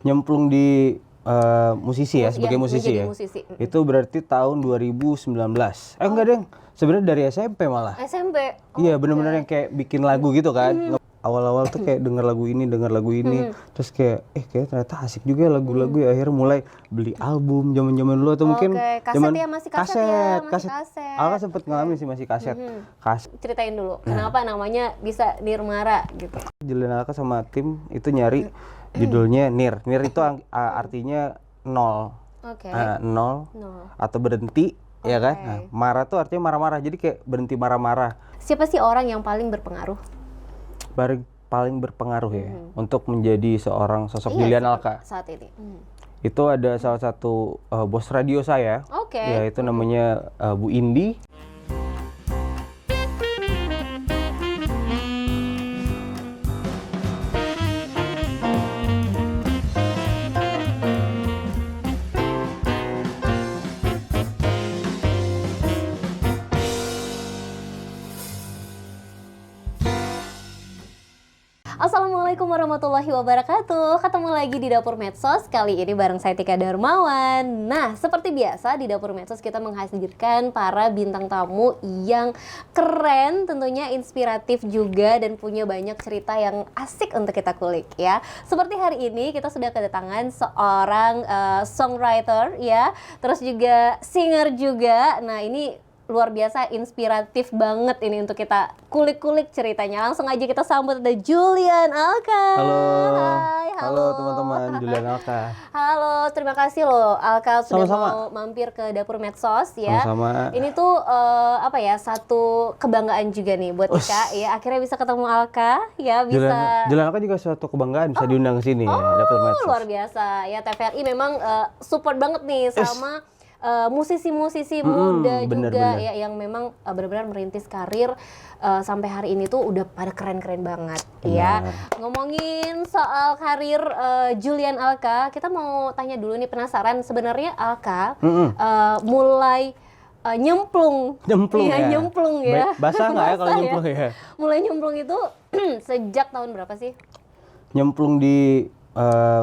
Nyemplung di musisi ya, sebagai musisi menjadi ya. musisi. Itu berarti tahun 2019. Enggak, Deng. Sebenarnya dari SMP malah. SMP. Iya, bener-bener yang kayak bikin lagu gitu kan. Awal-awal tuh kayak denger lagu ini, terus kayak kayak ternyata asik juga ya lagu-lagu ya. Akhirnya mulai beli album zaman-zaman dulu atau mungkin kaset zaman ya, masih kaset ya, masih kaset. kaset. Aku sempet ngalamin sih masih kaset. Kaset. Ceritain dulu, kenapa namanya bisa Nirmara gitu. Julian Alka sama tim itu nyari judulnya Nir. Nir itu artinya nol. Oke. Nol No. atau berhenti, ya kan? Nah, marah tuh artinya marah-marah. Jadi kayak berhenti marah-marah. Siapa sih orang yang paling berpengaruh? Paling berpengaruh ya untuk menjadi seorang sosok Julian Alka. Saat ini. Itu ada salah satu bos radio saya. Oke. Ya, itu namanya Bu Indi. Assalamualaikum warahmatullahi wabarakatuh. Ketemu lagi di Dapur Medsos. Kali ini bareng saya Tika Darmawan. Nah, seperti biasa di Dapur Medsos kita menghadirkan para bintang tamu yang keren, tentunya inspiratif juga dan punya banyak cerita yang asik untuk kita kulik ya. Seperti hari ini kita sudah kedatangan seorang songwriter ya, terus juga singer juga. Nah, ini luar biasa inspiratif banget ini untuk kita kulik-kulik ceritanya. Langsung aja kita sambut ada Julian Alka. Halo. Hai, Halo teman-teman, Julian Alka. Halo, terima kasih loh Alka sudah Sama-sama. mau mampir ke Dapur Medsos ya. Sama-sama. Ini tuh apa ya, satu kebanggaan juga nih buat Tika ya. Akhirnya bisa ketemu Alka ya, bisa. Julian Alka juga suatu kebanggaan bisa diundang ke sini ya, Dapur Medsos. Luar biasa ya, TVRI memang support banget nih sama musisi-musisi muda bener, juga bener. ya, yang memang benar-benar merintis karir sampai hari ini tuh udah pada keren-keren banget ya. Ngomongin soal karir Julian Alka, kita mau tanya dulu nih, penasaran sebenarnya Alka mulai nyemplung ya. nyemplung ya. Basah nggak ya kalau Basah nyemplung ya? Mulai nyemplung itu sejak tahun berapa sih? Nyemplung di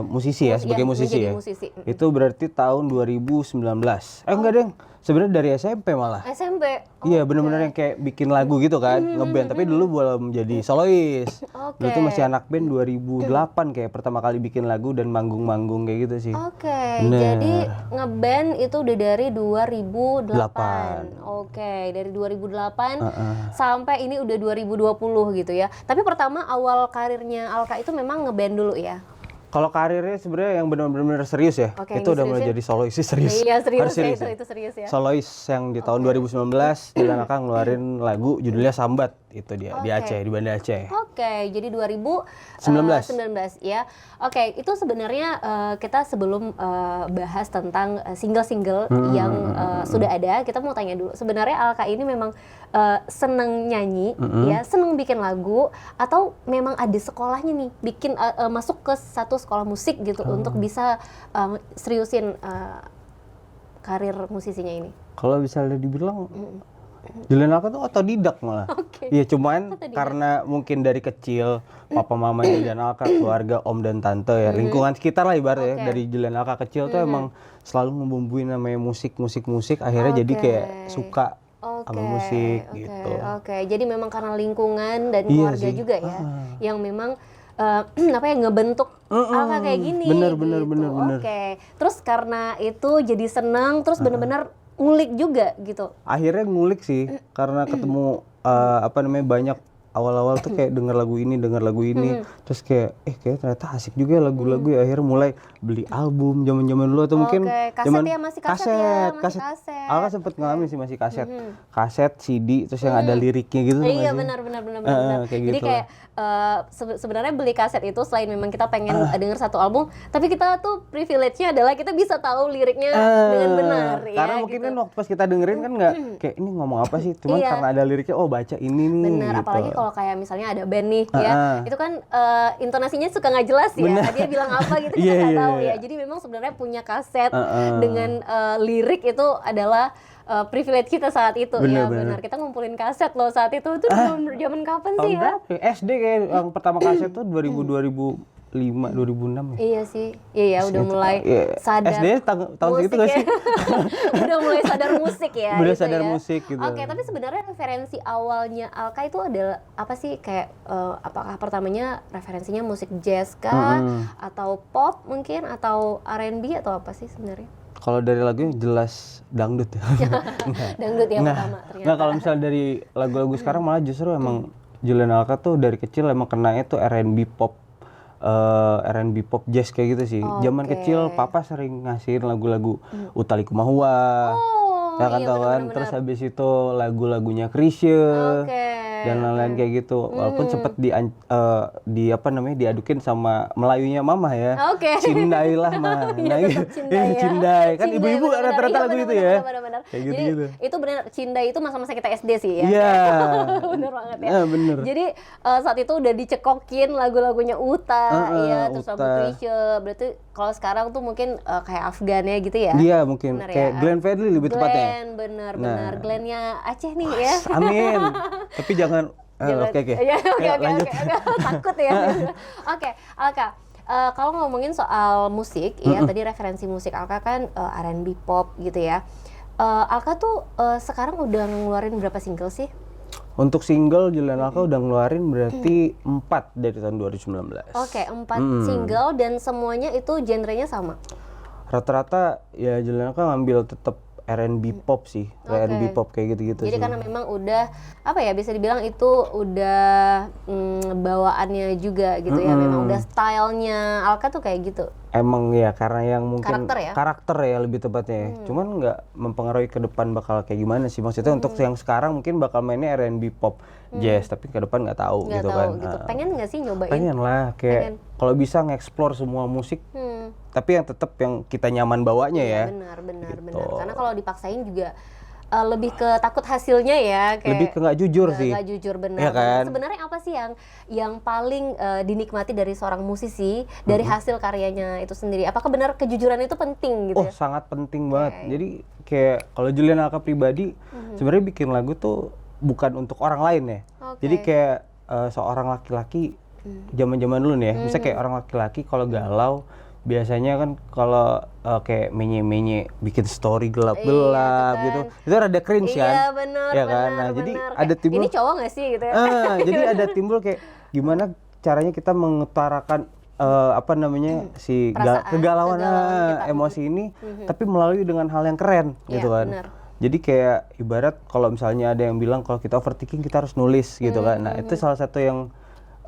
musisi ya, sebagai musisi menjadi ya. musisi. Itu berarti tahun 2019. Enggak, Deng. Sebenarnya dari SMP malah. SMP. Iya, bener-bener yang kayak bikin lagu gitu kan, ngeband. Tapi dulu belum jadi solois. Dulu tuh masih anak band 2008 kayak pertama kali bikin lagu dan manggung-manggung kayak gitu sih. Oke, Bener. jadi ngeband itu udah dari 2008. 8. Oke, dari 2008 sampai ini udah 2020 gitu ya. Tapi pertama awal karirnya Alka itu memang ngeband dulu ya? Kalau karirnya sebenarnya yang benar-benar serius ya, Oke, itu udah ini mulai serius ya? jadi solois sih, serius. Iya, serius Harus ya, serius itu serius ya. Solois yang di tahun 2019 Julian Alka ngeluarin lagu judulnya Sambat, itu dia di Aceh, di Banda Aceh. Oke, jadi 2019 ya. Oke, itu sebenarnya kita sebelum bahas tentang single-single yang sudah ada, kita mau tanya dulu. Sebenarnya Alka ini memang seneng nyanyi, ya, seneng bikin lagu, atau memang ada sekolahnya nih, bikin masuk ke satu sekolah musik gitu untuk bisa seriusin karir musisinya ini? Kalau misalnya dibilang Julian Alka tuh otodidak malah. Iya, cuman karena mungkin dari kecil papa mama Julian Alka, keluarga, om dan tante ya, lingkungan sekitar lah ibaratnya dari Julian Alka kecil tuh emang selalu ngebumbuin namanya musik, akhirnya jadi kayak suka sama musik gitu. Oke, jadi memang karena lingkungan dan Iya keluarga sih. juga ya, yang memang apa ya, ngebentuk Alka kayak gini. Bener. Oke, terus karena itu jadi senang, terus bener-bener ngulik juga gitu. Akhirnya ngulik sih karena ketemu banyak awal-awal tuh kayak denger lagu ini, terus kayak kayak ternyata asik juga ya lagu-lagu ya. Akhirnya mulai beli album zaman-zaman dulu atau mungkin kaset ya, masih kaset ya, masih kaset. Aku sempet ngalamin sih masih kaset. Kaset, CD, terus yang ada liriknya gitu. Iya, benar. Kayak Jadi gitu kayak sebenarnya beli kaset itu selain memang kita pengen denger satu album, tapi kita tuh privilege-nya adalah kita bisa tahu liriknya dengan benar. Karena ya, mungkin gitu. kan waktu pas kita dengerin kan nggak kayak ini ngomong apa sih, cuman karena ada liriknya, oh baca ini nih. Bener, gitu. apalagi kalau kayak misalnya ada band nih ya, itu kan intonasinya suka nggak jelas ya, dia bilang apa gitu kita nggak tahu ya. Jadi memang sebenarnya punya kaset dengan lirik itu adalah privilege kita saat itu. Benar. Kita ngumpulin kaset loh saat itu. Itu zaman kapan sih ya? SD kayak yang pertama kaset tuh 2000 2006 ya. Iya sih, iya udah mulai sadar. SD tahun segitu nggak sih? Udah mulai sadar musik ya. Udah gitu sadar ya. musik gitu. Oke, tapi sebenarnya referensi awalnya Alka itu adalah apa sih? Kayak apakah pertamanya referensinya musik jazz kah? Atau pop mungkin? Atau R&B atau apa sih sebenarnya? Kalau dari lagunya jelas dangdut ya. Dangdut ya pertama ternyata. Nah kalau misalnya dari lagu-lagu sekarang malah justru emang Julian Alka tuh dari kecil emang kenanya tuh R&B pop, R&B pop jazz kayak gitu sih. Zaman kecil papa sering ngasihin lagu-lagu Utha Likumahua, ya kan tahu kan. Terus habis itu lagu-lagunya Chrisye. Dan lain-lain kayak gitu. Walaupun sempet di apa namanya diadukin sama Melayunya mama ya. Cindai lah mah. Nah, Cindai. Kan ibu-ibu rata-rata lagu itu ya. Benar-benar. Kayak gitu-gitu. Itu benar Cindai itu masa-masa kita SD sih ya. Iya. Bener banget ya. Bener. Jadi saat itu udah dicekokin lagu-lagunya Utha ya, terus lagu Chrisye. Berarti kalau sekarang tuh mungkin kayak Afgan ya gitu ya. Iya, mungkin kayak Glenn Fredly lebih tepatnya. Bener. Glennnya Aceh nih ya. Amin. Tapi jangan oke. Takut ya. Oke, Alka. Kalau ngomongin soal musik, ya tadi referensi musik Alka kan R&B pop gitu ya. Alka tuh sekarang udah ngeluarin berapa single sih? Untuk single Julian Alka udah ngeluarin berarti 4 dari tahun 2019. Oke, 4 single dan semuanya itu genrenya sama? Rata-rata ya Julian Alka ngambil tetap R&B pop sih, R&B pop kayak gitu-gitu. Jadi sih. karena memang udah apa ya bisa dibilang itu udah bawaannya juga gitu ya, memang udah stylenya Alka tuh kayak gitu. Emang ya karena yang mungkin karakter ya lebih tepatnya. Cuman nggak mempengaruhi ke depan bakal kayak gimana sih. Maksudnya untuk yang sekarang mungkin bakal mainnya R&B pop jazz, tapi ke depan nggak tahu gitu kan. Pengen nggak sih nyobain? Pengen lah, kayak kalau bisa nge-explore semua musik. Tapi yang tetap yang kita nyaman bawanya ya. Benar. Karena kalau dipaksain juga lebih ke takut hasilnya ya, kayak lebih ke nggak jujur sih. Nggak jujur benar. Ya kan? Sebenarnya apa sih yang paling dinikmati dari seorang musisi dari hasil karyanya itu sendiri? Apakah benar kejujuran itu penting gitu? Oh, sangat penting banget. Jadi kayak kalau Julian Alka pribadi sebenarnya bikin lagu tuh bukan untuk orang lain ya. Jadi kayak seorang laki-laki zaman-zaman dulu nih ya. Misalnya kayak orang laki-laki kalau galau biasanya kan kalau kayak menye-menye bikin story gelap-gelap gitu. Itu rada cringe kan? Iya benar. Ya kan? Nah, jadi ada timbul ini cowok nggak sih gitu ya? Jadi ada timbul kayak gimana caranya kita mengutarakan apa namanya si kegalauan emosi ini tapi melalui dengan hal yang keren gitu kan. Benar. Jadi kayak ibarat kalau misalnya ada yang bilang kalau kita overthinking kita harus nulis gitu kan. Nah, itu salah satu yang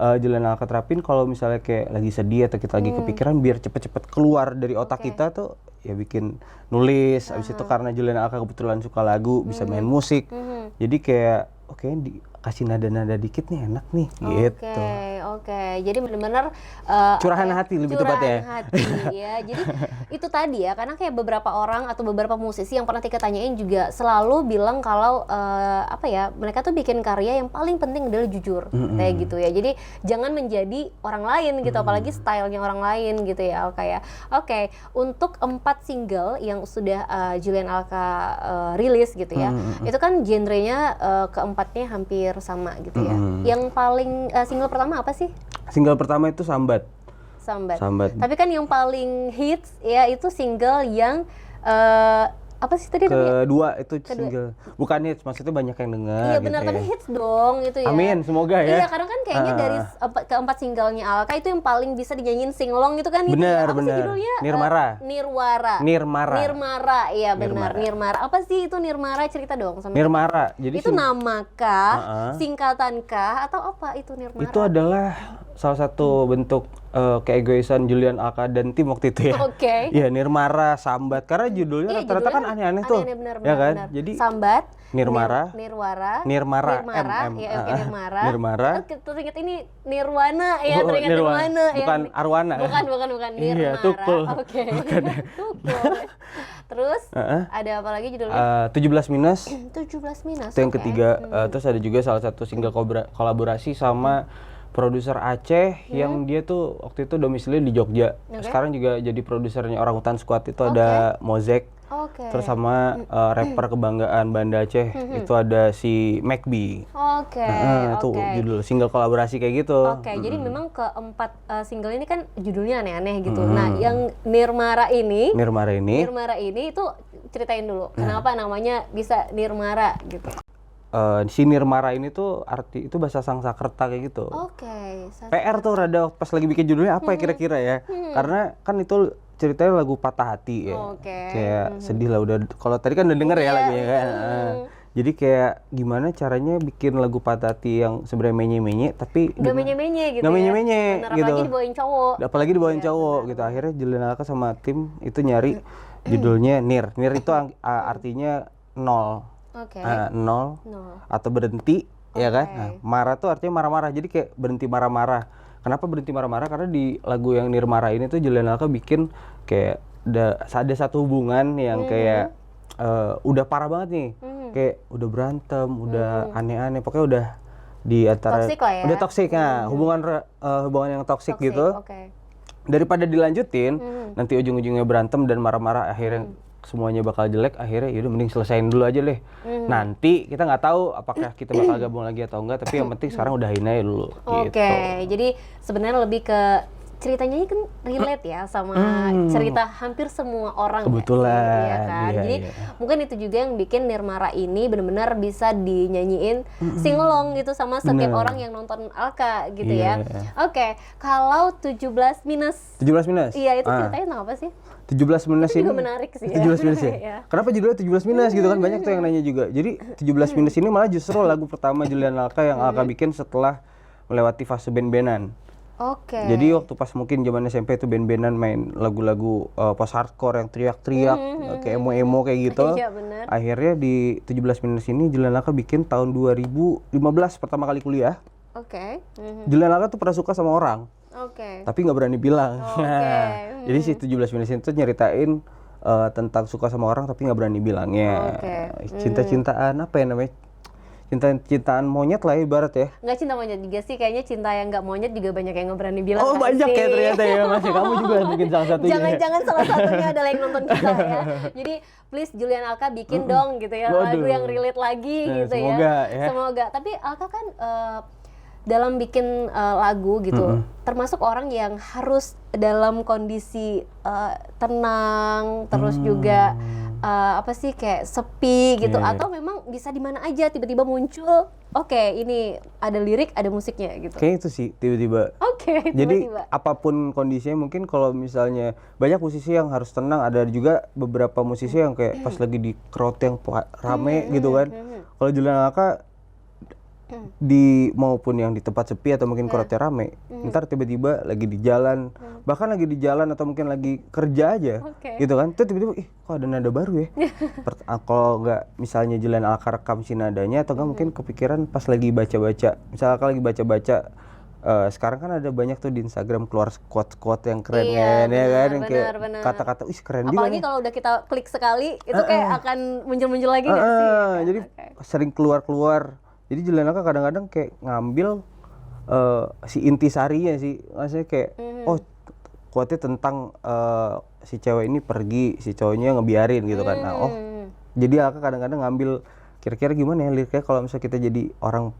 Julian Alka terapin kalau misalnya kayak lagi sedih atau kita lagi kepikiran biar cepet-cepet keluar dari otak kita tuh ya bikin nulis. Abis itu karena Julian Alka kebetulan suka lagu, bisa main musik. Jadi kayak kasih nada-nada dikit nih enak nih gitu. Oke. Jadi benar-benar curahan hati lebih tepatnya. Curahan hati ya. Jadi itu tadi ya, karena kayak beberapa orang atau beberapa musisi yang pernah Tika tanyain juga selalu bilang kalau apa ya, mereka tuh bikin karya yang paling penting adalah jujur kayak gitu ya. Jadi jangan menjadi orang lain gitu, apalagi stylenya orang lain gitu ya Alka ya. Oke, untuk 4 single yang sudah Julian Alka rilis gitu ya, itu kan genrenya keempatnya hampir sama gitu ya. Yang paling single pertama apa sih? Single pertama itu Sambat. Tapi kan yang paling hits ya itu single yang apa sih tadi namanya? Kedua itu single. Bukan hits, maksudnya banyak yang dengar. Iya gitu benar, ya. tapi hits dong itu ya. Amin, semoga ya. Iya, karena kan kayaknya dari keempat singlenya Alka itu yang paling bisa dinyanyiin singlong itu kan. Benar, apa sih judulnya? Nirmara, iya benar. Nirmara. Apa sih itu Nirmara? Cerita dong sama Nirmara. Jadi itu namakah, singkatankah, atau apa itu Nirmara? Itu adalah salah satu bentuk keegoisan Julian Alka dan tim waktu itu ya. Iya, Nirmara, Sambat. Karena judulnya rata-rata kan aneh-aneh tuh. Benar, ya kan? benar. Jadi Sambat, Nirmara, Nirmara, Nirmara. Teringat ini Nirwana ya, teringat Nirwana ya. Bukan Arwana. Bukan Nirmara. Iya, Tukul. Oke. Tukul. Terus ada apa lagi judulnya? 17 Minus. 17 Minus. Itu yang ketiga. Terus ada juga salah satu single kolaborasi sama produser Aceh yang dia tuh waktu itu domisili di Jogja. Sekarang juga jadi produsernya Orangutan Squad itu ada Mozek. Oke. Terus sama rapper kebanggaan Banda Aceh itu ada si McB. Oke. Itu judul single kolaborasi kayak gitu. Oke, jadi memang keempat single ini kan judulnya aneh-aneh gitu. Nah, yang Nirmara ini itu ceritain dulu kenapa namanya bisa Nirmara gitu. Si Nirmara ini tuh arti itu bahasa Sangskreta kayak gitu. Oke. PR tuh rada pas lagi bikin judulnya apa ya kira-kira ya? Karena kan itu ceritanya lagu patah hati ya. Kayak sedih lah udah. Kalau tadi kan udah denger ya lagunya kan. Jadi kayak gimana caranya bikin lagu patah hati yang sebenarnya menye-menye tapi gak menye-menye gitu. Gak menye-menye gitu. Apalagi dibawain cowok. Apalagi dibawain cowok gitu. Akhirnya Julian Alka sama tim itu nyari judulnya Nir. Nir itu artinya nol. Nol atau berhenti ya kan. Nah, marah tuh artinya marah-marah, jadi kayak berhenti marah-marah. Kenapa berhenti marah-marah? Karena di lagu yang Nirmara ini tuh Julian Alka bikin kayak ada satu hubungan yang kayak udah parah banget nih, kayak udah berantem, udah aneh-aneh, pokoknya udah di antara toxic lah ya. Udah toksik ya, hubungan yang toksik gitu. Daripada dilanjutin nanti ujung-ujungnya berantem dan marah-marah akhirnya semuanya bakal jelek, akhirnya yaudah mending selesain dulu aja deh. Nanti kita nggak tahu apakah kita bakal gabung lagi atau enggak, tapi yang penting sekarang udahin aja dulu. Oke, jadi sebenarnya lebih ke ceritanya ini kan relate ya sama cerita hampir semua orang. Kebetulan, ya kan? Jadi mungkin itu juga yang bikin Nirmara ini benar-benar bisa dinyanyiin singelong gitu sama setiap orang yang nonton Alka gitu ya. Oke, kalau 17 minus. Iya, itu ceritanya tentang apa sih? 17 minus itu juga ini menarik sih 17 minus ya? Kenapa judulnya 17 minus gitu kan, banyak tuh yang nanya juga. Jadi 17 minus ini malah justru lagu pertama Julian Alka yang Alka bikin setelah melewati fase band-bandan. Jadi waktu pas mungkin zaman SMP itu band-bandan main lagu-lagu post hardcore yang teriak-teriak kayak emo-emo kayak gitu. Iya, bener. Akhirnya di 17 minus ini Julian Alka bikin tahun 2015 pertama kali kuliah. Julian Alka tuh pernah suka sama orang. Tapi nggak berani bilang. Jadi si 17 minus itu nyeritain tentang suka sama orang tapi nggak berani bilangnya. Cinta-cintaan apa ya namanya? Cinta-cintaan monyet lah ibarat ya. Nggak cinta monyet juga sih, kayaknya cinta yang nggak monyet juga banyak yang nggak berani bilang. Oh banyak ya ternyata ya, masih kamu juga bikin salah satunya. Jangan salah satunya adalah yang nonton kita ya. Jadi please Julian Alka bikin dong gitu ya, lagu yang relate lagi gitu ya. Semoga. Tapi Alka kan dalam bikin lagu gitu, termasuk orang yang harus dalam kondisi tenang, terus juga kayak sepi gitu, atau memang bisa di mana aja tiba-tiba muncul. Ini ada lirik, ada musiknya gitu. Kayak itu sih tiba-tiba. Jadi apapun kondisinya, mungkin kalau misalnya banyak musisi yang harus tenang, ada juga beberapa musisi yang kayak pas lagi di crowd yang rame gitu kan. Kalau Julian Alka maupun yang di tempat sepi atau mungkin crowdnya rame, ntar tiba-tiba lagi di jalan, bahkan lagi di jalan atau mungkin lagi kerja aja, gitu kan, tuh tiba-tiba kok ada nada baru ya. Kalau nggak misalnya Julian Alka rekam si nadanya, atau nggak mungkin kepikiran pas lagi baca-baca, misalnya lagi baca-baca, sekarang kan ada banyak tuh di Instagram keluar quote-quote yang keren kan, ya kan, yang kayak kata-kata, keren juga. Apalagi kalau udah kita klik sekali, itu kayak akan muncul-muncul lagi nggak sih? Jadi sering keluar. Jadi Julian Alka kadang-kadang kayak ngambil si intisarinya sih, maksudnya kayak quote-nya tentang si cewek ini pergi, si cowoknya ngebiarin gitu kan. Nah, jadi Alka kadang-kadang ngambil kira-kira gimana ya liriknya kalau misalnya kita jadi orang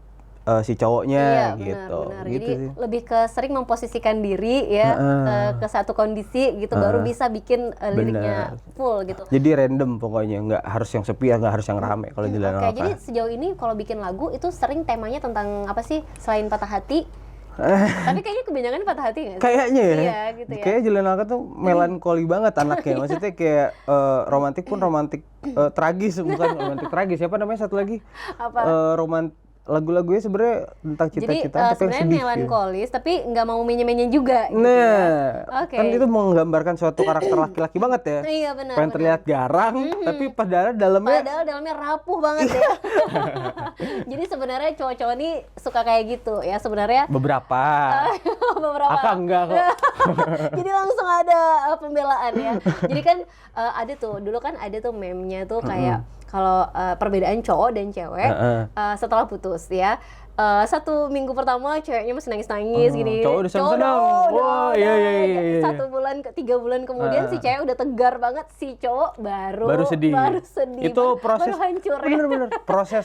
si cowoknya gitu. Benar. Gitu Jadi sih. Lebih ke sering memposisikan diri ya ke satu kondisi gitu, baru bisa bikin liriknya full gitu. Jadi random pokoknya, nggak harus yang sepi, nggak harus yang rame kalau Julian Alka. Jadi sejauh ini kalau bikin lagu itu sering temanya tentang apa sih selain patah hati? Tapi kayaknya kebanyakan patah hati nggak sih? Kayaknya ya. Iya, gitu ya. Kayaknya Julian Alka tuh melankoli banget anaknya. Maksudnya kayak romantik pun romantik tragis, bukan romantik tragis. Siapa namanya satu lagi? Apa? Lagu-lagunya sebenarnya tentang cita-cita tapi sebenarnya melankolis tapi nggak mau menye-menye juga gitu kan itu menggambarkan suatu karakter laki-laki banget ya. Iya benar. Pengen terlihat garang tapi padahal dalamnya rapuh banget ya. Jadi sebenarnya cowok-cowok ini suka kayak gitu ya sebenarnya. Beberapa. Aka enggak kok. Jadi langsung ada pembelaan ya. Jadi kan ada tuh dulu kan ada tuh meme-nya tuh kayak kalau perbedaan cowok dan cewek setelah putus ya, 1 minggu pertama ceweknya masih nangis-nangis gini. Cowok udah senang. Wah, iya. 1 bulan ke 3 bulan kemudian si cewek udah tegar banget, si cowok baru sedih. Itu proses baru hancur ya. Bener.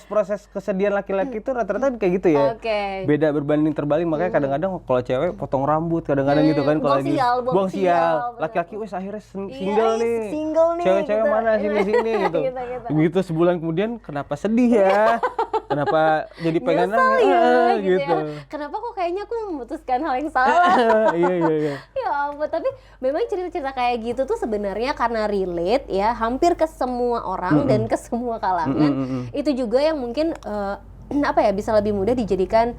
Proses kesedihan laki-laki itu rata-rata kayak gitu ya. Beda berbanding terbalik, makanya kadang-kadang kalau cewek potong rambut kadang-kadang gitu kan, kalau lagi buang sial. Laki-laki wes akhirnya single nih. Cewek-cewek gitu. Mana sini gitu. Begitu sebulan kemudian kenapa sedih ya? Kenapa jadi pengen nangis gitu. Ya. Kenapa kok kayaknya aku memutuskan hal yang salah? Iya. Ya ampun, tapi memang cerita-cerita kayak gitu tuh sebenarnya karena relate ya hampir ke semua orang dan ke semua kalangan. Itu juga yang mungkin bisa lebih mudah dijadikan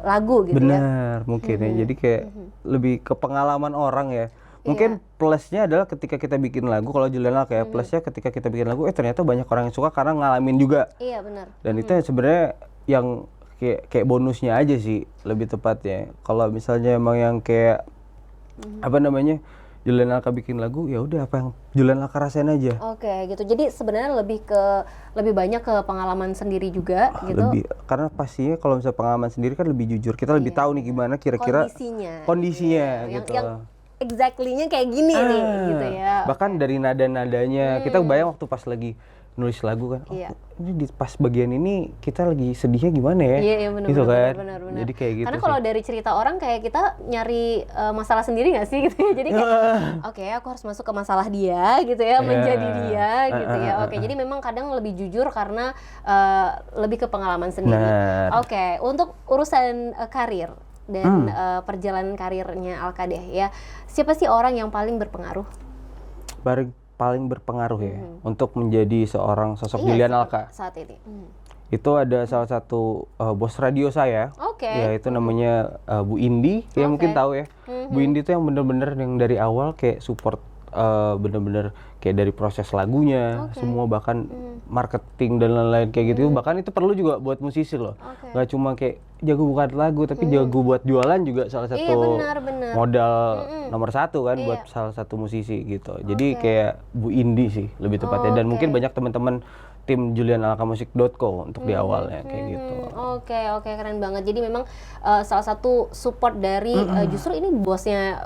lagu gitu. Bener, mungkin ya. Jadi kayak lebih ke pengalaman orang ya. Mungkin plusnya adalah ketika kita bikin lagu, kalau Juliana kayak plusnya ketika kita bikin lagu, ternyata banyak orang yang suka karena ngalamin juga. Iya benar. Dan itu sebenarnya yang kayak bonusnya aja sih, lebih tepatnya. Kalau misalnya emang yang kayak Juliana bikin lagu, ya udah apa yang Juliana rasain aja. Oke, gitu. Jadi sebenarnya lebih banyak ke pengalaman sendiri juga gitu. Karena pastinya kalau misalnya pengalaman sendiri kan lebih jujur. Kita lebih tahu nih gimana kira-kira kondisinya gitu. Yang exactly-nya kayak gini nih gitu ya. Bahkan dari nada-nadanya, kita bayang waktu pas lagi nulis lagu kan, ini pas bagian ini kita lagi sedihnya gimana ya? Iya benar. Gitu kan. Benar. Jadi kayak gitu. Karena kalau dari cerita orang kayak kita nyari masalah sendiri nggak sih gitu ya. Jadi kayak oke, aku harus masuk ke masalah dia gitu ya, menjadi dia gitu ya. Oke, jadi memang kadang lebih jujur karena lebih ke pengalaman sendiri. Oke, untuk urusan karir dan perjalanan karirnya Alka deh ya. Siapa sih orang yang paling berpengaruh? Paling berpengaruh ya untuk menjadi seorang sosok Juliana Alka saat ini. Itu ada salah satu bos radio saya, ya itu namanya Bu Indi, kayak mungkin tahu ya. Bu Indi tuh yang bener-bener yang dari awal kayak support bener-bener kayak dari proses lagunya, semua bahkan marketing dan lain-lain kayak gitu. Bahkan itu perlu juga buat musisi loh. Gak cuma kayak jago buat lagu, tapi jago buat jualan juga salah satu modal nomor satu kan buat salah satu musisi gitu. Jadi kayak Bu Indi sih lebih tepatnya. Dan mungkin banyak teman-teman tim julianalkamusic.co untuk di awalnya kayak gitu. Oke, keren banget. Jadi memang salah satu support dari justru ini bosnya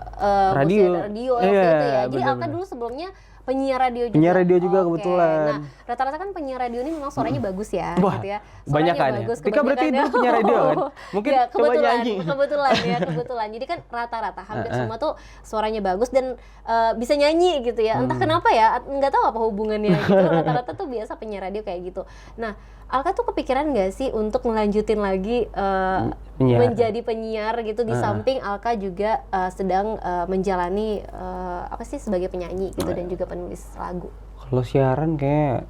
radio gitu ya. Jadi Alka dulu sebelumnya penyiar radio juga. Penyiar radio juga kebetulan. Nah, rata-rata kan penyiar radio ini memang suaranya bagus ya, wah, gitu ya. Banyak kan ya. Tika berarti dulu penyiar radio kan? Mungkin ya, coba nyanyi. Kebetulan. Jadi kan rata-rata hampir semua tuh suaranya bagus dan bisa nyanyi gitu ya. Entah kenapa ya, nggak tahu apa hubungannya gitu. Rata-rata tuh biasa penyiar radio kayak gitu. Nah, Alka tuh kepikiran nggak sih untuk melanjutin lagi menjadi penyiar gitu di samping Alka juga sedang menjalani sebagai penyanyi gitu dan juga penulis lagu. Kalau siaran kayak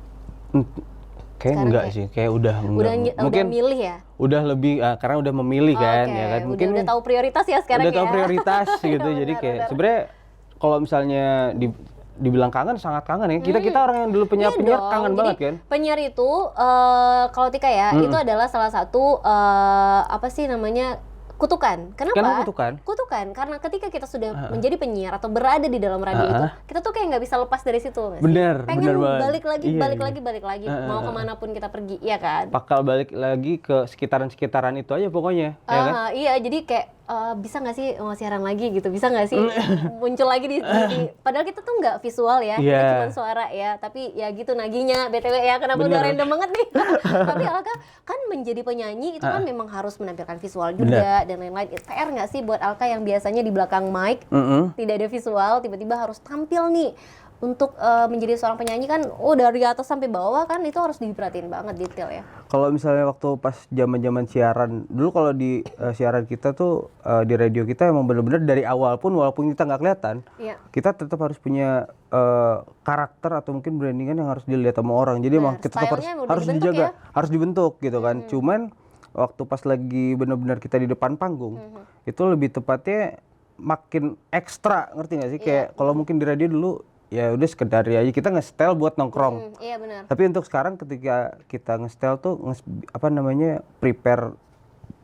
enggak sih, kayak udah mungkin milih ya. Udah lebih karena udah memilih kan ya kan. Mungkin udah tahu prioritas ya sekarang udah tahu prioritas gitu. Jadi kayak sebenarnya kalau misalnya dibilang kangen, sangat kangen ya. Kita orang yang dulu penyiar kangen banget kan. Penyiar itu kalau Tika ya, itu adalah salah satu kutukan. Kenapa? Kutukan karena ketika kita sudah menjadi penyiar atau berada di dalam radio itu, kita tuh kayak nggak bisa lepas dari situ. Pengen balik lagi. Mau kemanapun kita pergi, ya kan? Bakal balik lagi ke sekitaran itu aja pokoknya. Ya kan? Iya, jadi kayak bisa nggak sih siaran lagi gitu, bisa nggak sih muncul lagi di padahal kita tuh nggak visual ya, kita cuma suara ya, tapi ya gitu naginya BTW ya, kenapa udah random banget nih. Tapi Alka kan menjadi penyanyi itu kan memang harus menampilkan visual juga dan lain-lain. PR nggak sih buat Alka yang biasanya di belakang mic tidak ada visual, tiba-tiba harus tampil nih untuk menjadi seorang penyanyi kan, dari atas sampai bawah kan itu harus diperhatiin banget detail ya. Kalau misalnya waktu pas zaman siaran dulu, kalau di siaran kita tuh di radio kita emang bener-bener dari awal pun walaupun kita nggak kelihatan, kita tetap harus punya karakter atau mungkin brandingan yang harus dilihat sama orang. Jadi emang kita tetap harus dijaga, harus dibentuk gitu kan. Cuman waktu pas lagi bener-bener kita di depan panggung, itu lebih tepatnya makin ekstra, ngerti nggak sih? Kayak kalau mungkin di radio dulu ya udah sekedar aja kita nge-style buat nongkrong. Iya benar. Tapi untuk sekarang ketika kita nge-style tuh prepare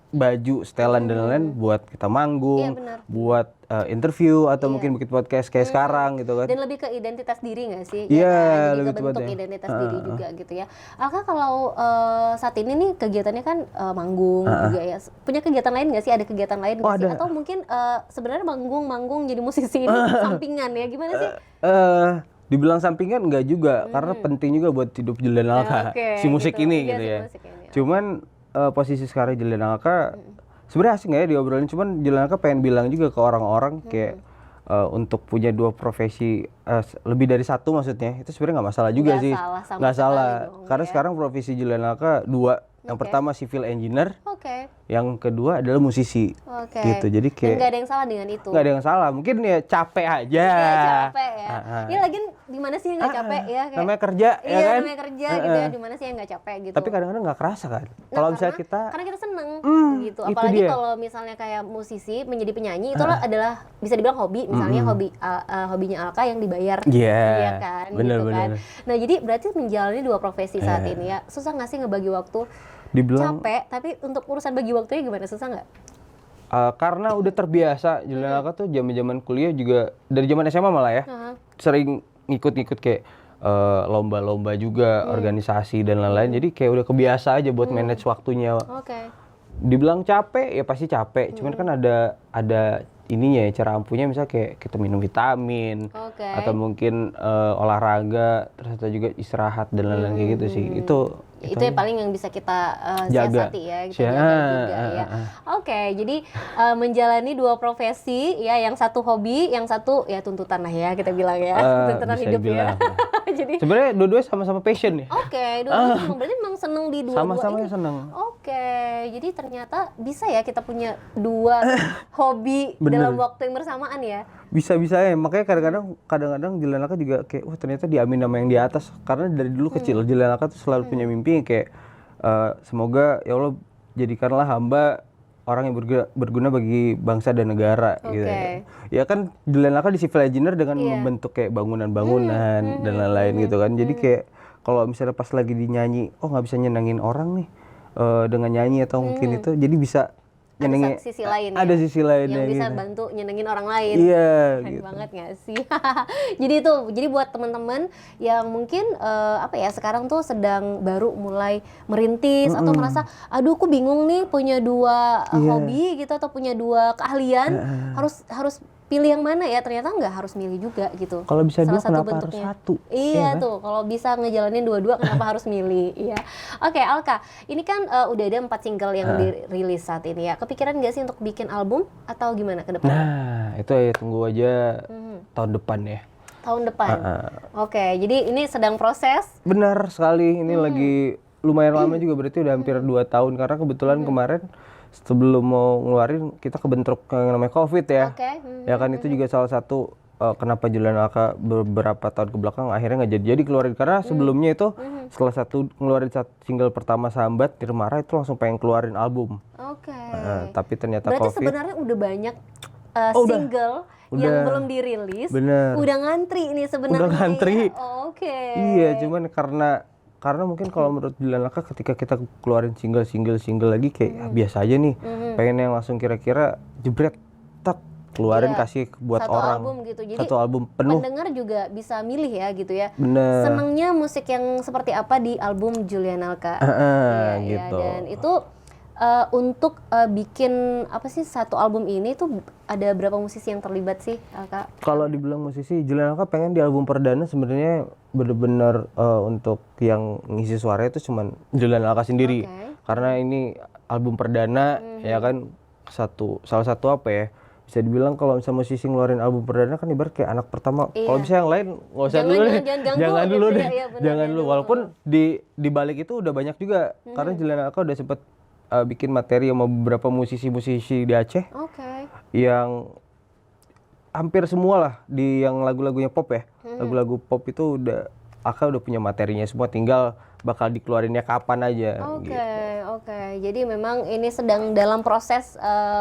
baju, setelan dan lain-lain buat kita manggung, buat interview atau mungkin bikin podcast kayak sekarang gitu kan. Dan lebih ke identitas diri nggak sih? Iya, Jadi lebih ke bentuk tepatnya. identitas diri juga gitu ya. Alka kalau saat ini nih kegiatannya kan manggung juga ya. Punya kegiatan lain nggak sih? Ada kegiatan lain nggak sih? ada. Atau mungkin sebenarnya manggung jadi musisi ini sampingan ya? Gimana sih? Dibilang sampingan enggak juga, karena penting juga buat hidup Julian Alka, Oke, si musik gitu. ini Iya, gitu si ya. musik ini. Cuman posisi sekarang Julian Alka sebenarnya asing ya diobrolin, cuman Julian Alka pengen bilang juga ke orang-orang kayak untuk punya dua profesi, lebih dari satu maksudnya, itu sebenarnya nggak masalah juga Nggak sih. salah sama Nggak sekali salah, dong, karena ya. sekarang profesi Julian Alka dua. Yang pertama civil engineer, Oke. yang kedua adalah musisi. Oke. Gitu. Jadi Dan kayak nggak ada yang salah dengan itu. nggak ada yang salah, mungkin ya capek aja. Iya, capek ya. Ya lagian gimana sih yang nggak capek ya? Kayak, Namanya kerja, ya iya, kan? namanya kerja gitu ya. Gimana sih yang nggak capek gitu? Tapi kadang-kadang nggak kerasa kan. Nah, Kalau misalnya kita karena kita seneng gitu. itu Apalagi dia. kalau misalnya kayak musisi menjadi penyanyi itu adalah bisa dibilang hobi. Misalnya hobinya Alka yang dibayar. Iya, Iya kan? bener, gitu kan. bener. Nah jadi berarti menjalani dua profesi saat ini ya. Susah nggak sih ngebagi waktu? dibilang Capek, tapi untuk urusan bagi waktunya gimana? Susah nggak? karena udah terbiasa Julian Alka tuh zaman-zaman kuliah juga dari zaman SMA malah ya. Sering ngikut-ngikut kayak lomba-lomba juga, organisasi dan lain-lain. Jadi kayak udah kebiasa aja buat manage waktunya. Oke. Dibilang capek ya pasti capek, cuman kan ada ininya ya, cara ampuhnya, misalnya kayak kita minum vitamin Oke. atau mungkin olahraga, terus atau juga istirahat dan lain-lain kayak gitu sih. Itu yang paling yang bisa kita Jaga. siasati ya, kita jaga juga ya. Oke, jadi menjalani dua profesi ya, yang satu hobi, yang satu ya tuntutan lah ya kita bilang ya, tuntutan bisa hidup dibilang. ya. Jadi Sebenarnya dua-duanya sama-sama passion ya. oke, dua-duanya berarti memang seneng di dua-dua Sama-sama ini. seneng. Oke, jadi ternyata bisa ya kita punya dua hobi Bener. dalam waktu yang bersamaan ya. Bisa-bisa ya, makanya kadang-kadang Julian Alka juga kayak wah ternyata diamin sama yang di atas, karena dari dulu kecil Julian Alka tuh selalu punya mimpi yang kayak semoga ya Allah jadikanlah hamba orang yang berguna bagi bangsa dan negara gitu. Ya kan Julian Alka di civil engineer dengan membentuk kayak bangunan-bangunan dan lain-lain gitu kan. Jadi kayak kalau misalnya pas lagi dinyanyi, oh nggak bisa nyenengin orang nih dengan nyanyi atau mungkin itu, jadi bisa nyenengin. Ada sisi lain Ada ya, sisi lainnya yang bisa gitu. bantu nyenengin orang lain. Iya, Keren gitu. banget gak sih? jadi buat teman-teman yang mungkin apa ya, sekarang tuh sedang baru mulai merintis atau merasa aduh aku bingung nih punya dua hobi gitu atau punya dua keahlian, harus pilih yang mana ya, ternyata nggak harus milih juga gitu. Kalau bisa Salah dua, satu kenapa bentuknya. harus satu? Iya kan? tuh, kalau bisa ngejalanin dua-dua kenapa harus milih? Iya. Oke, Alka, ini kan udah ada 4 single yang dirilis saat ini ya. Kepikiran nggak sih untuk bikin album atau gimana ke depan? Nah, itu ya tunggu aja tahun depan ya. Tahun depan. Oke, jadi ini sedang proses. Benar sekali, ini lagi lumayan lama juga, berarti udah hampir 2 tahun, karena kebetulan kemarin sebelum mau ngeluarin kita kebentruk yang namanya COVID ya. Oke. Ya kan itu juga salah satu kenapa Julian Alka beberapa tahun kebelakang akhirnya nggak jadi keluarin, karena sebelumnya itu setelah ngeluarin single pertama Sambat Nirmara itu langsung pengen keluarin album. Oke. Tapi ternyata Berarti COVID. sebenarnya udah banyak single yang Udah. belum dirilis. Bener. Udah ngantri nih sebenarnya. Udah ngantri. Ya. Oke. Iya, cuman karena mungkin kalau menurut Julian Alka ketika kita keluarin single lagi kayak biasa aja nih. Pengen yang langsung kira-kira jebret tak keluarin kasih buat satu orang. album gitu. Jadi satu album penuh. pendengar juga bisa milih ya gitu ya. Bener. Senangnya musik yang seperti apa di album Julian Alka. Gitu. Dan itu untuk bikin apa sih satu album ini tuh ada berapa musisi yang terlibat sih, Alka? Kalau dibilang musisi, Julian Alka pengen di album perdana sebenarnya bener-bener untuk yang ngisi suara itu cuman Julian Alka sendiri. Karena ini album perdana ya kan, salah satu apa ya, bisa dibilang kalau misalnya musisi ngeluarin album perdana kan ibarat kayak anak pertama. Kalau bisa yang lain nggak usah dulu deh. Jangan dulu deh. Jangan dulu. Walaupun di balik itu udah banyak juga. Karena Julian Alka udah sempet bikin materi sama beberapa musisi-musisi di Aceh. Yang hampir semua lah di yang lagu-lagunya pop ya. Lagu-lagu pop itu Alka udah punya materinya semua, tinggal bakal dikeluarinnya kapan aja gitu. oke. Jadi memang ini sedang dalam proses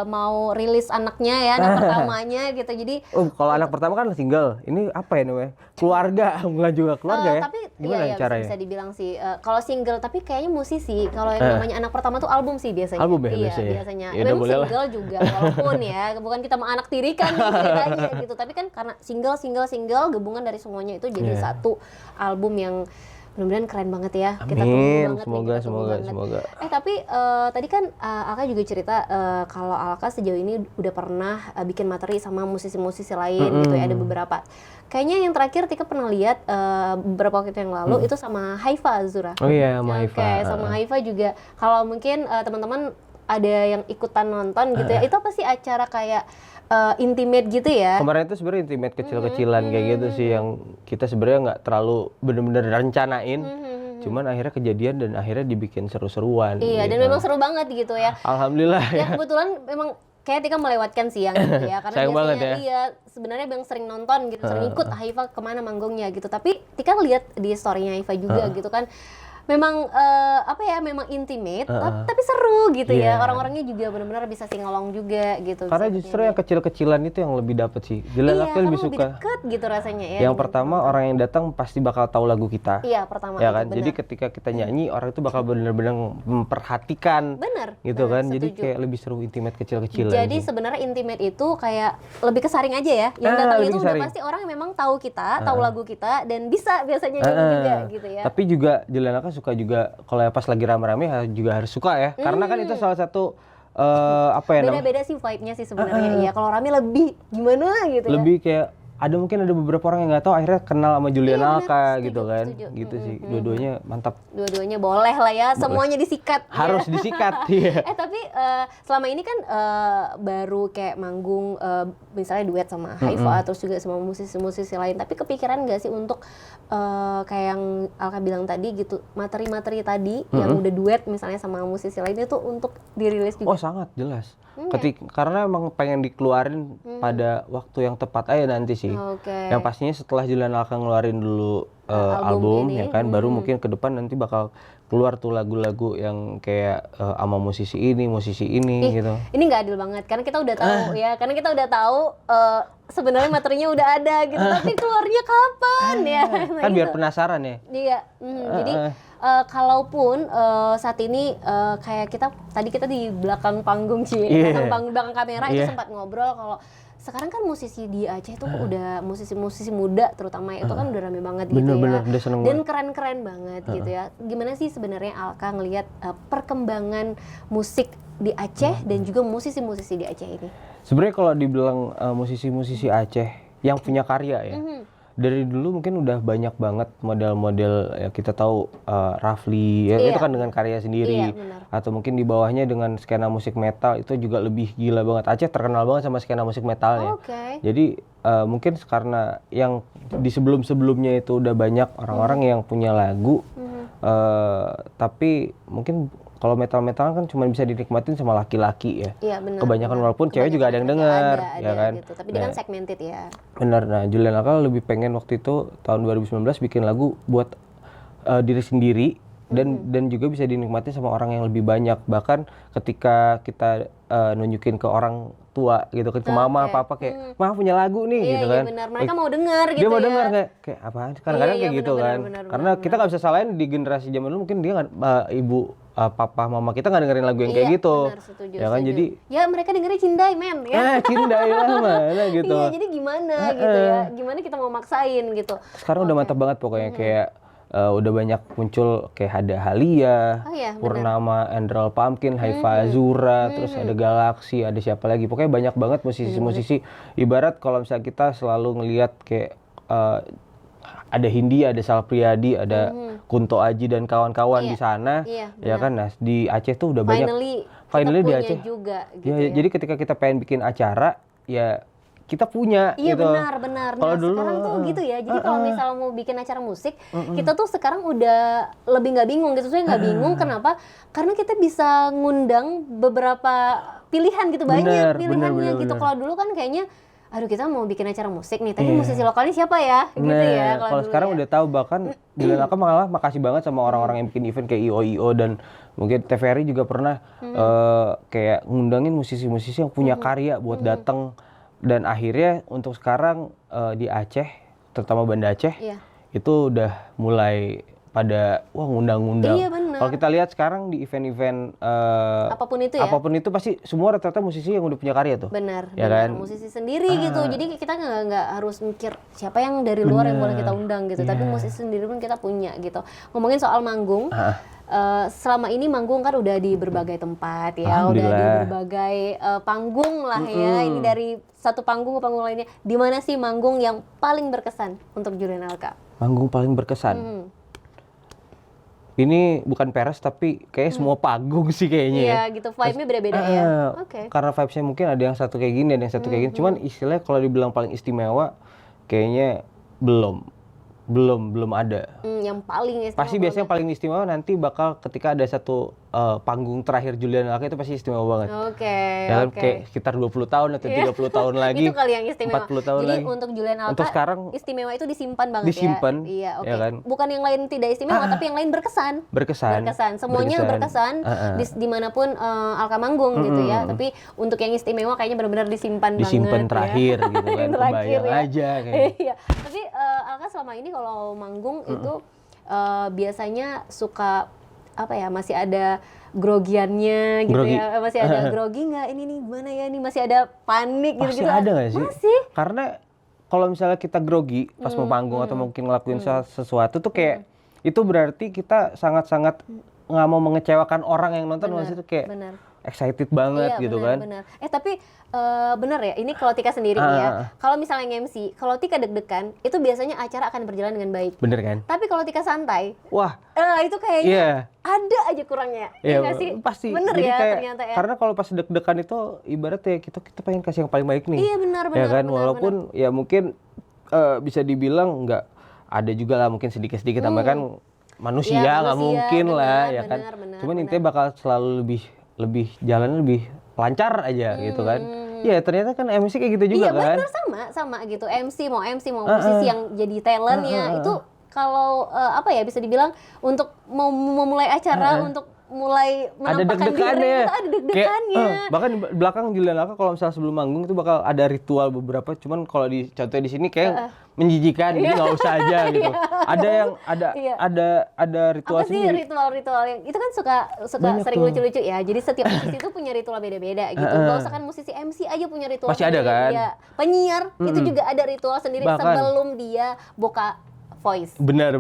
mau rilis anaknya ya, anak pertamanya gitu. Jadi kalau anak pertama kan single. Ini apa ya namanya? Keluarga, bukan juga keluarga ya? Tapi gimana iya, caranya? bisa dibilang sih. Kalau single tapi kayaknya musisi. Kalau yang namanya anak pertama tuh album sih biasanya. Album ya iya, biasanya. biasanya. Ya, Memang boleh lah. single juga walaupun ya, bukan kita mau anak tirikan nih ceritanya gitu. Tapi kan karena single gabungan dari semuanya itu jadi satu album yang mudah-mudahan keren banget ya. Kita tunggu banget nih, Semoga. Tapi tadi kan Alka juga cerita kalau Alka sejauh ini udah pernah bikin materi sama musisi-musisi lain gitu ya, ada beberapa. Kayaknya yang terakhir Tika pernah lihat beberapa waktu yang lalu itu sama Haifa Azura. Oh iya, sama Haifa. Oke, sama Haifa juga. Kalau mungkin teman-teman ada yang ikutan nonton gitu ya, itu apa sih acara kayak intimate gitu ya? Kemarin itu sebenarnya intimate kecil-kecilan kayak gitu sih yang kita sebenarnya nggak terlalu bener-bener rencanain. Cuman akhirnya kejadian dan akhirnya dibikin seru-seruan. Iya, gitu. dan memang seru banget gitu ya. Alhamdulillah ya. Kebetulan memang kayak Tika melewatkan siang gitu ya, karena sayang biasanya banget ya. iya sebenarnya Bang sering nonton gitu, sering ikut Haifa kemana manggungnya gitu. Tapi Tika lihat di story-nya Haifa juga gitu kan. Memang memang intimate tapi seru gitu ya. Orang-orangnya juga benar-benar bisa singalong juga gitu. Karena justru yang kecil-kecilan itu yang lebih dapet sih. Jelas aku lebih suka. Deket gitu rasanya ya. Yang pertama orang yang datang pasti bakal tahu lagu kita. Iya, pertama ya kan. itu, Jadi ketika kita nyanyi orang itu bakal benar-benar memperhatikan. Bener. Gitu kan. Setuju. Jadi kayak lebih seru intimate kecil-kecilan. Jadi sebenarnya intimate itu kayak lebih kesaring aja ya. Yang datang itu udah pasti orang yang memang tahu kita, tahu lagu kita dan bisa biasanya nyanyi juga gitu ya. Tapi juga Jelanaka suka juga kalau pas lagi rame-rame juga harus suka ya. Karena kan itu salah satu beda-beda sih vibe-nya sih sebenarnya. Iya, kalau rame lebih gimana gitu ya. Lebih kayak mungkin ada beberapa orang yang nggak tahu akhirnya kenal sama Julianaka gitu kan. Setuju. Gitu sih. Dua-duanya mantap. Dua-duanya boleh lah ya, semuanya disikat. Harus disikat. Iya. Tapi selama ini kan baru kayak manggung misalnya duet sama Haifa terus juga sama musisi-musisi lain. Tapi kepikiran nggak sih untuk kayak yang Alka bilang tadi gitu, materi-materi tadi yang udah duet misalnya sama musisi lain itu untuk dirilis juga? Oh sangat jelas. Karena emang pengen dikeluarin pada waktu yang tepat aja nanti sih. Yang pastinya setelah Julianaka ngeluarin dulu album ya kan, baru mungkin ke depan nanti bakal keluar tuh lagu-lagu yang kayak sama musisi ini gitu. Ini nggak adil banget karena kita udah tahu ya, karena kita udah tahu sebenarnya materinya udah ada gitu, tapi keluarnya kapan ya? Kan biar penasaran ya. Iya, jadi kalaupun saat ini kayak kita di belakang panggung sih, belakang kamera itu sempat ngobrol kalau sekarang kan musisi di Aceh itu udah musisi-musisi muda terutama itu kan udah rame banget gitu ya. Dan keren-keren banget gitu ya. Gimana sih sebenarnya Alka ngelihat perkembangan musik di Aceh dan juga musisi-musisi di Aceh ini? Sebenarnya kalau dibilang musisi-musisi Aceh yang punya karya ya. Dari dulu mungkin udah banyak banget model-model ya kita tahu Rafli ya, itu kan dengan karya sendiri atau mungkin di bawahnya dengan skena musik metal itu juga lebih gila banget. Aceh terkenal banget sama skena musik metalnya. Jadi mungkin karena yang di sebelum-sebelumnya itu udah banyak orang-orang yang punya lagu tapi mungkin kalau metal-metal kan cuma bisa dinikmatin sama laki-laki ya. Iya benar. Kebanyakan walaupun cewek juga ada yang denger, ya kan. Gitu. Tapi dia kan segmented ya. Benar. Nah, Julianaka lebih pengen waktu itu tahun 2019 bikin lagu buat diri sendiri dan juga bisa dinikmati sama orang yang lebih banyak. Bahkan ketika kita nunjukin ke orang tua gitu kan, ke mama papa kayak mah punya lagu nih gitu kan. Iya benar. Mereka mau denger gitu dia mau ya. denger kayak apaan? Kadang-kadang kayak gitu kan. Karena kita nggak bisa salahin di generasi zaman dulu mungkin dia nggak ibu papa mama kita nggak dengerin lagu yang kayak gitu. Benar, setuju, ya kan jadi ya mereka dengerin Cindai men ya. Cindai lah mana gitu. Iya, jadi gimana gitu ya. Gimana kita mau maksain gitu. Sekarang udah mantap banget pokoknya kayak udah banyak muncul kayak ada Halia, Purnama, Andral Pumpkin, Haifa Azura, terus ada Galaxy, ada siapa lagi. Pokoknya banyak banget musisi-musisi. Ibarat kalau misalnya kita selalu ngelihat kayak ada Hindi, ada Sal Priadi, ada Kunto Aji dan kawan-kawan di sana, ya kan. Nah di Aceh tuh udah banyak. Finally di Aceh juga. Gitu ya. Jadi ketika kita pengen bikin acara, ya kita punya. Iya gitu. Benar. Nah dulu, sekarang tuh gitu ya. Jadi kalau misalnya mau bikin acara musik, kita tuh sekarang udah lebih nggak bingung gitu. Saya nggak bingung kenapa? Karena kita bisa ngundang beberapa pilihan gitu, banyak pilihannya gitu. Kalau dulu kan kayaknya aduh kita mau bikin acara musik nih, tapi musisi lokalnya siapa ya? Gitu ya. Kalau sekarang udah tahu, bahkan Julian Alka malah makasih banget sama orang-orang yang bikin event kayak IO dan mungkin TVRI juga pernah kayak ngundangin musisi-musisi yang punya karya buat datang. Dan akhirnya untuk sekarang di Aceh, terutama Banda Aceh, itu udah mulai pada ngundang-ngundang. Iya, benar. Kalau kita lihat sekarang di event-event apapun itu pasti semua rata-rata musisi yang udah punya karya tuh. Benar, ya benar. kan? Musisi sendiri gitu. Jadi kita nggak harus mikir siapa yang dari luar yang boleh kita undang gitu. Tapi musisi sendiri pun kita punya gitu. Ngomongin soal manggung, selama ini manggung kan udah di berbagai tempat ya, udah di berbagai panggung lah ya. Ini dari satu panggung ke panggung lainnya. Di mana sih manggung yang paling berkesan untuk Julian Alka? Manggung paling berkesan. Ini bukan peres tapi kayak semua panggung sih kayaknya ya. Iya gitu, vibe-nya beda-beda ya. Oke. Karena vibes-nya mungkin ada yang satu kayak gini, ada yang satu kayak gini. Cuman istilahnya kalau dibilang paling istimewa, kayaknya belum ada. Yang paling istimewa. Pasti biasanya paling istimewa nanti bakal ketika ada satu panggung terakhir Julian Alka, itu pasti istimewa banget. Ya kan, kayak sekitar 20 tahun atau 30 tahun lagi. Itu kali yang istimewa. 40 tahun jadi lagi. untuk Julian Alka, untuk sekarang istimewa itu disimpan banget disimpan, ya. Iya, oke. Ya kan? Bukan yang lain tidak istimewa, tapi yang lain berkesan. Semuanya berkesan. Dimanapun Alka manggung gitu ya. Tapi untuk yang istimewa kayaknya benar-benar disimpan banget. Disimpan terakhir gitu kan. Terakhir Kebayang aja kayak. Iya. Tapi Alka selama ini kalau manggung itu biasanya suka masih ada grogiannya gitu. Ya, masih ada grogi nggak ini nih, gimana ya, ini masih ada panik gitu. Masih ada nggak sih? Masih. Karena kalau misalnya kita grogi pas mau panggung atau mungkin ngelakuin sesuatu tuh kayak itu berarti kita sangat-sangat nggak mau mengecewakan orang yang nonton. Maksudnya tuh kayak excited banget gitu kan. Tapi bener ya, ini kalau Tika sendiri nih ya, kalau misalnya MC, kalau Tika deg-degan, itu biasanya acara akan berjalan dengan baik. Bener kan? Tapi kalau Tika santai, wah, itu kayaknya ada aja kurangnya. Iya nggak sih? Pasti. Bener. Jadi ya kayak, ternyata ya. Karena kalau pas deg-degan itu ibaratnya kita pengen kasih yang paling baik nih. Iya benar. Ya kan, walaupun ya mungkin bisa dibilang nggak, ada juga lah mungkin sedikit-sedikit tambah kan manusia nggak mungkin lah ya kan. Cuman intinya bakal selalu lebih jalannya lebih lancar aja gitu kan. Ya ternyata kan MC kayak gitu juga kan. Iya benar, sama gitu. MC mau musisi yang jadi talentnya itu kalau bisa dibilang untuk mau memulai acara, untuk mulai menampakkan diri itu ada deg-degannya. Bahkan di belakang Julian Alka kalau misalnya sebelum manggung itu bakal ada ritual beberapa, cuman kalau contohnya di sini kayak menjijikan, jadi nggak usah aja gitu. Ada yang ada ritual sendiri. Ritual yang itu kan suka sering lucu-lucu ya. Jadi setiap musisi itu punya ritual beda-beda gitu. Gak usah kan musisi MC aja punya ritual. Pasti ada kan? Ya, penyiar itu juga ada ritual sendiri sebelum dia buka voice. Benar.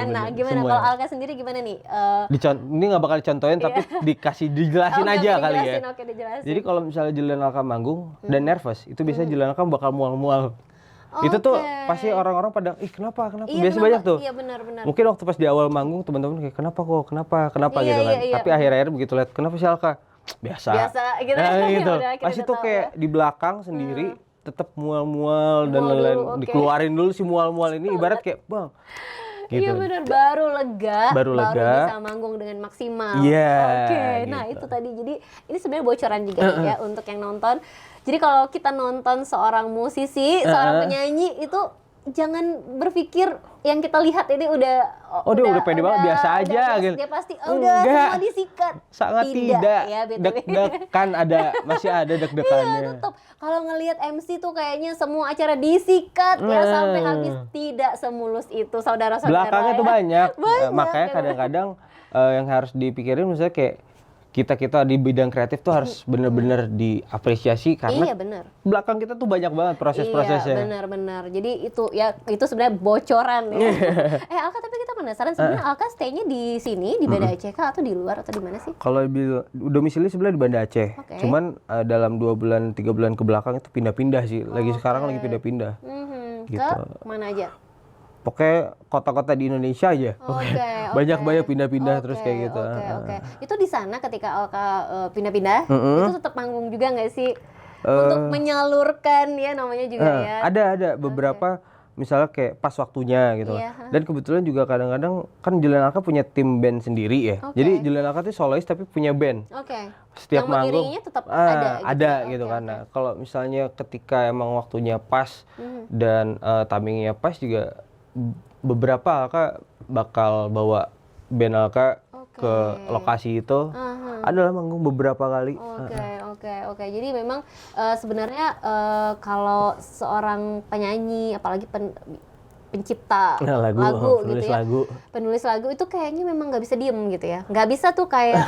Nah, gimana kalau Alka sendiri gimana nih? Ini nggak bakal dicontohin tapi dijelasin aja kali ya. Oke, dijelasin. Jadi kalau misalnya Julian Alka manggung dan nervous, itu biasanya Julian Alka bakal mual-mual. Itu tuh pasti orang-orang pada, kenapa? Iya, biasa banyak tuh. Iya benar. Mungkin waktu pas di awal manggung teman-teman kayak kenapa iya, gitu kan. Iya. Tapi akhir-akhir begitu lihat kenapa sih Alka? Biasa gitu. Gitu. Pasti tuh kayak di belakang sendiri tetap mual-mual dan lain-lain, dikeluarin dulu si mual-mual ini, ibarat kayak bang gitu. Iya benar, baru lega bisa manggung dengan maksimal. Nah gitu. Itu tadi, jadi ini sebenarnya bocoran juga ya untuk yang nonton. Jadi kalau kita nonton seorang musisi, seorang penyanyi itu jangan berpikir yang kita lihat ini dia udah pede banget, biasa aja gitu. Dia pasti semua disikat. Sangat tidak ya, deg-degan masih ada deg-degannya. Iya, tetap. Kalau ngelihat MC tuh kayaknya semua acara disikat ya sampai habis, tidak semulus itu saudara-saudara. Belakangnya tuh banyak. Makanya kadang-kadang yang harus dipikirin misalnya kayak kita di bidang kreatif tuh harus benar-benar diapresiasi karena belakang kita tuh banyak banget proses-prosesnya. Iya, benar. Jadi itu sebenarnya bocoran ya. Alka, tapi kita penasaran sebenarnya Alka stay-nya di sini di Banda Aceh kah atau di luar atau di mana sih? Kalau domisili sebenarnya di Banda Aceh. Cuman dalam 2 bulan 3 bulan ke belakang itu pindah-pindah sih. Sekarang lagi pindah-pindah. Gitu. Ke mana aja? Pokoknya kota-kota di Indonesia aja. Banyak pindah-pindah terus kayak gitu. Itu di sana ketika Alka pindah-pindah, itu tetap manggung juga nggak sih? Untuk menyalurkan ya namanya juga ya. Ada beberapa misalnya kayak pas waktunya gitu kan. Iya. Dan kebetulan juga kadang-kadang kan Julian Alka punya tim band sendiri ya. Oke. Jadi Julian Alka tuh solois tapi punya band. Oke. Setiap Yang manggung mengiringinya tetap ada gitu. ada Ya? gitu Oke, kan. oke. Nah, kalau misalnya ketika emang waktunya pas dan timingnya pas juga beberapa Alka bakal bawa band Alka Oke. ke lokasi itu. Adalah manggung beberapa kali. Oke. Jadi memang sebenarnya kalau seorang penyanyi, apalagi pencipta Lagu, penulis gitu ya, lagu. penulis lagu itu kayaknya memang nggak bisa diem gitu ya, nggak bisa tuh kayak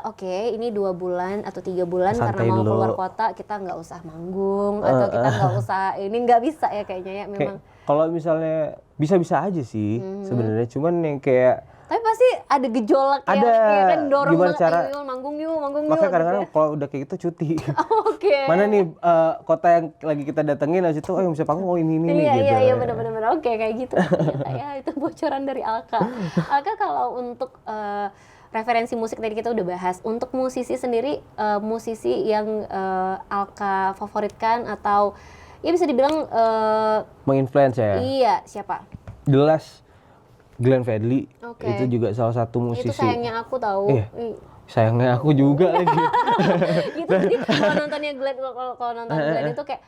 oke, ini 2 bulan atau 3 bulan Santai karena mau dulu. keluar kota kita nggak usah manggung atau kita nggak usah ini, nggak bisa ya kayaknya ya memang. Kalau misalnya bisa-bisa aja sih sebenarnya, cuman yang kayak Tapi pasti ada gejolak ada, ya kan, dorong gimana banget, cara- ayo manggung yuk makanya kadang-kadang gitu kalau udah kayak gitu cuti. ya. Oke. Mana nih kota yang lagi kita datengin, habis itu ayo bisa panggung, oh ini nih gitu. Iya benar. Oke, kayak gitu. Ternyata ya itu bocoran dari Alka. Alka, kalau untuk referensi musik tadi kita udah bahas. Untuk musisi sendiri, musisi yang Alka favoritkan atau ya bisa dibilang Menginfluence ya. iya, siapa? Jelas Glenn Fredly. Oke. Itu juga salah satu musisi. Itu sayangnya aku tahu. Iya. Sayangnya aku juga lagi. Gitu, jadi kalau nontonnya Glenn, kalau nonton Glenn itu kayak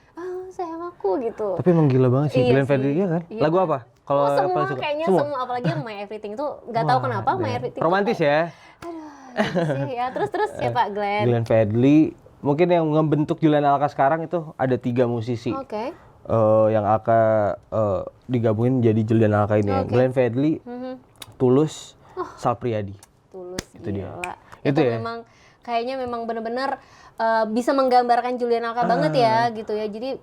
sayang aku gitu. Tapi emang gila banget sih Iya Glenn sih. Fredly ya kan? Iya. Lagu apa? Kalau Oh, semua paling suka? kayaknya semua, apalagi yang My Everything itu nggak tahu Wah, kenapa My Dan. Everything Romantis itu ya. gitu sih ya. Terus siapa? Glenn. Glenn Fredly. Mungkin yang membentuk Julian Alka sekarang itu ada 3 musisi. Oke. Yang Alka digabungin jadi Julian Alka ini ya. Oke. Glenn Fredly, Tulus, Sal Priadi. Tulus, Itu dia. gila. Itu Itu ya? memang kayaknya memang benar-benar bisa menggambarkan Julian Alka banget ya gitu ya. Jadi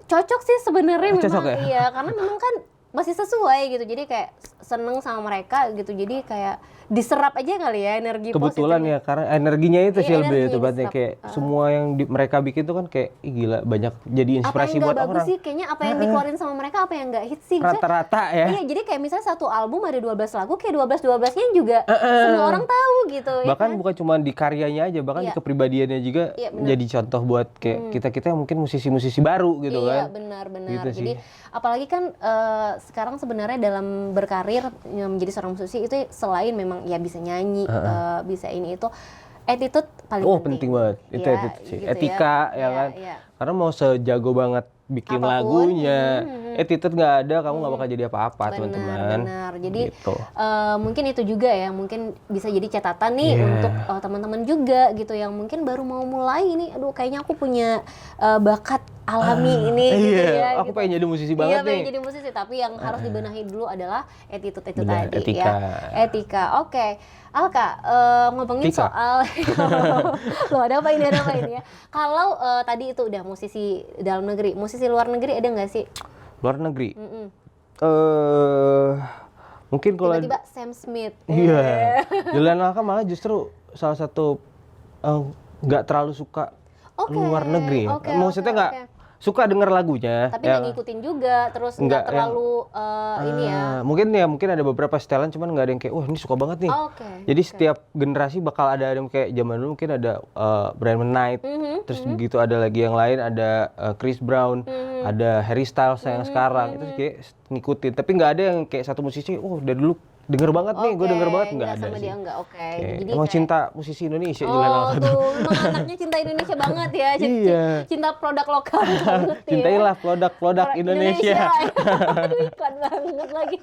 cocok sih sebenarnya memang. Cocok ya? Iya, karena memang kan masih sesuai gitu. Jadi kayak seneng sama mereka gitu. Jadi kayak diserap aja kali ya energi Kebetulan positifnya. ya, karena energinya itu Iya, sih lebih energinya tepatnya diserap. kayak semua yang mereka bikin tuh kan kayak ih, gila banyak jadi Apa inspirasi yang buat nggak bagus orang. sih? Kayaknya apa yang dikeluarin sama mereka, apa yang nggak hit sih? Misalnya- Rata-rata ya. Iya, jadi kayak misalnya satu album ada 12 lagu, kayak 12-12-nya juga semua orang tahu gitu ya Bahkan kan? bukan cuma di karyanya aja, bahkan Iya. di kepribadiannya juga Iya, benar. jadi contoh buat kayak kita-kita yang mungkin musisi-musisi baru gitu Iya, kan. benar-benar. Gitu sih. Jadi apalagi kan sekarang sebenarnya dalam berkarir menjadi seorang musisi itu selain memang ya bisa nyanyi, bisa ini itu, attitude paling Penting banget. Itu Iya, attitude sih. gitu Etika ya Iya, kan. iya. Karena mau sejago banget bikin Apapun, lagunya, attitude nggak ada, kamu nggak bakal jadi apa-apa, teman-teman. Benar. Jadi Gitu. mungkin itu juga ya, mungkin bisa jadi catatan nih Iya. untuk teman-teman juga gitu yang mungkin baru mau mulai ini. Aduh, kayaknya aku punya bakat alami ini gitu Iya, ya. aku gitu. pengen jadi musisi Iya, banget pengen nih. jadi musisi, tapi yang harus dibenahi dulu adalah attitude itu Benar, tadi etika. ya. Etika. Oke. Alka, ngomongin Tika. soal loh, ada apa ini ya. Kalau tadi itu udah musisi dalam negeri, musisi luar negeri ada nggak sih? Luar negeri. Mm-mm. Mungkin kalau Tiba-tiba Sam Smith. iya, Julian Alka malah justru salah satu nggak terlalu suka Oke, luar negeri. oke, Maksudnya oke, nggak suka denger lagunya. Tapi nggak ngikutin juga, terus nggak Nggak, terlalu ini ya. Mungkin ada beberapa setelan, cuman nggak ada yang kayak, wah ini suka banget nih. Oke. Jadi setiap generasi bakal ada yang kayak zaman dulu mungkin ada Brian McKnight, terus begitu ada lagi yang lain, ada Chris Brown, ada Harry Styles yang sekarang itu kayak ngikutin. Tapi nggak ada yang kayak satu musisi, dari dulu denger banget nih, gue denger banget, nggak ada sama sih. dia nggak, oke. Kayak, Jadi emang kayak, cinta musisi Indonesia Julian oh Alka tuh. tuh, memang anaknya cinta Indonesia banget ya. Iya. Cinta produk lokal banget ya. Cintailah produk Indonesia. Aduh, iklan banget lagi.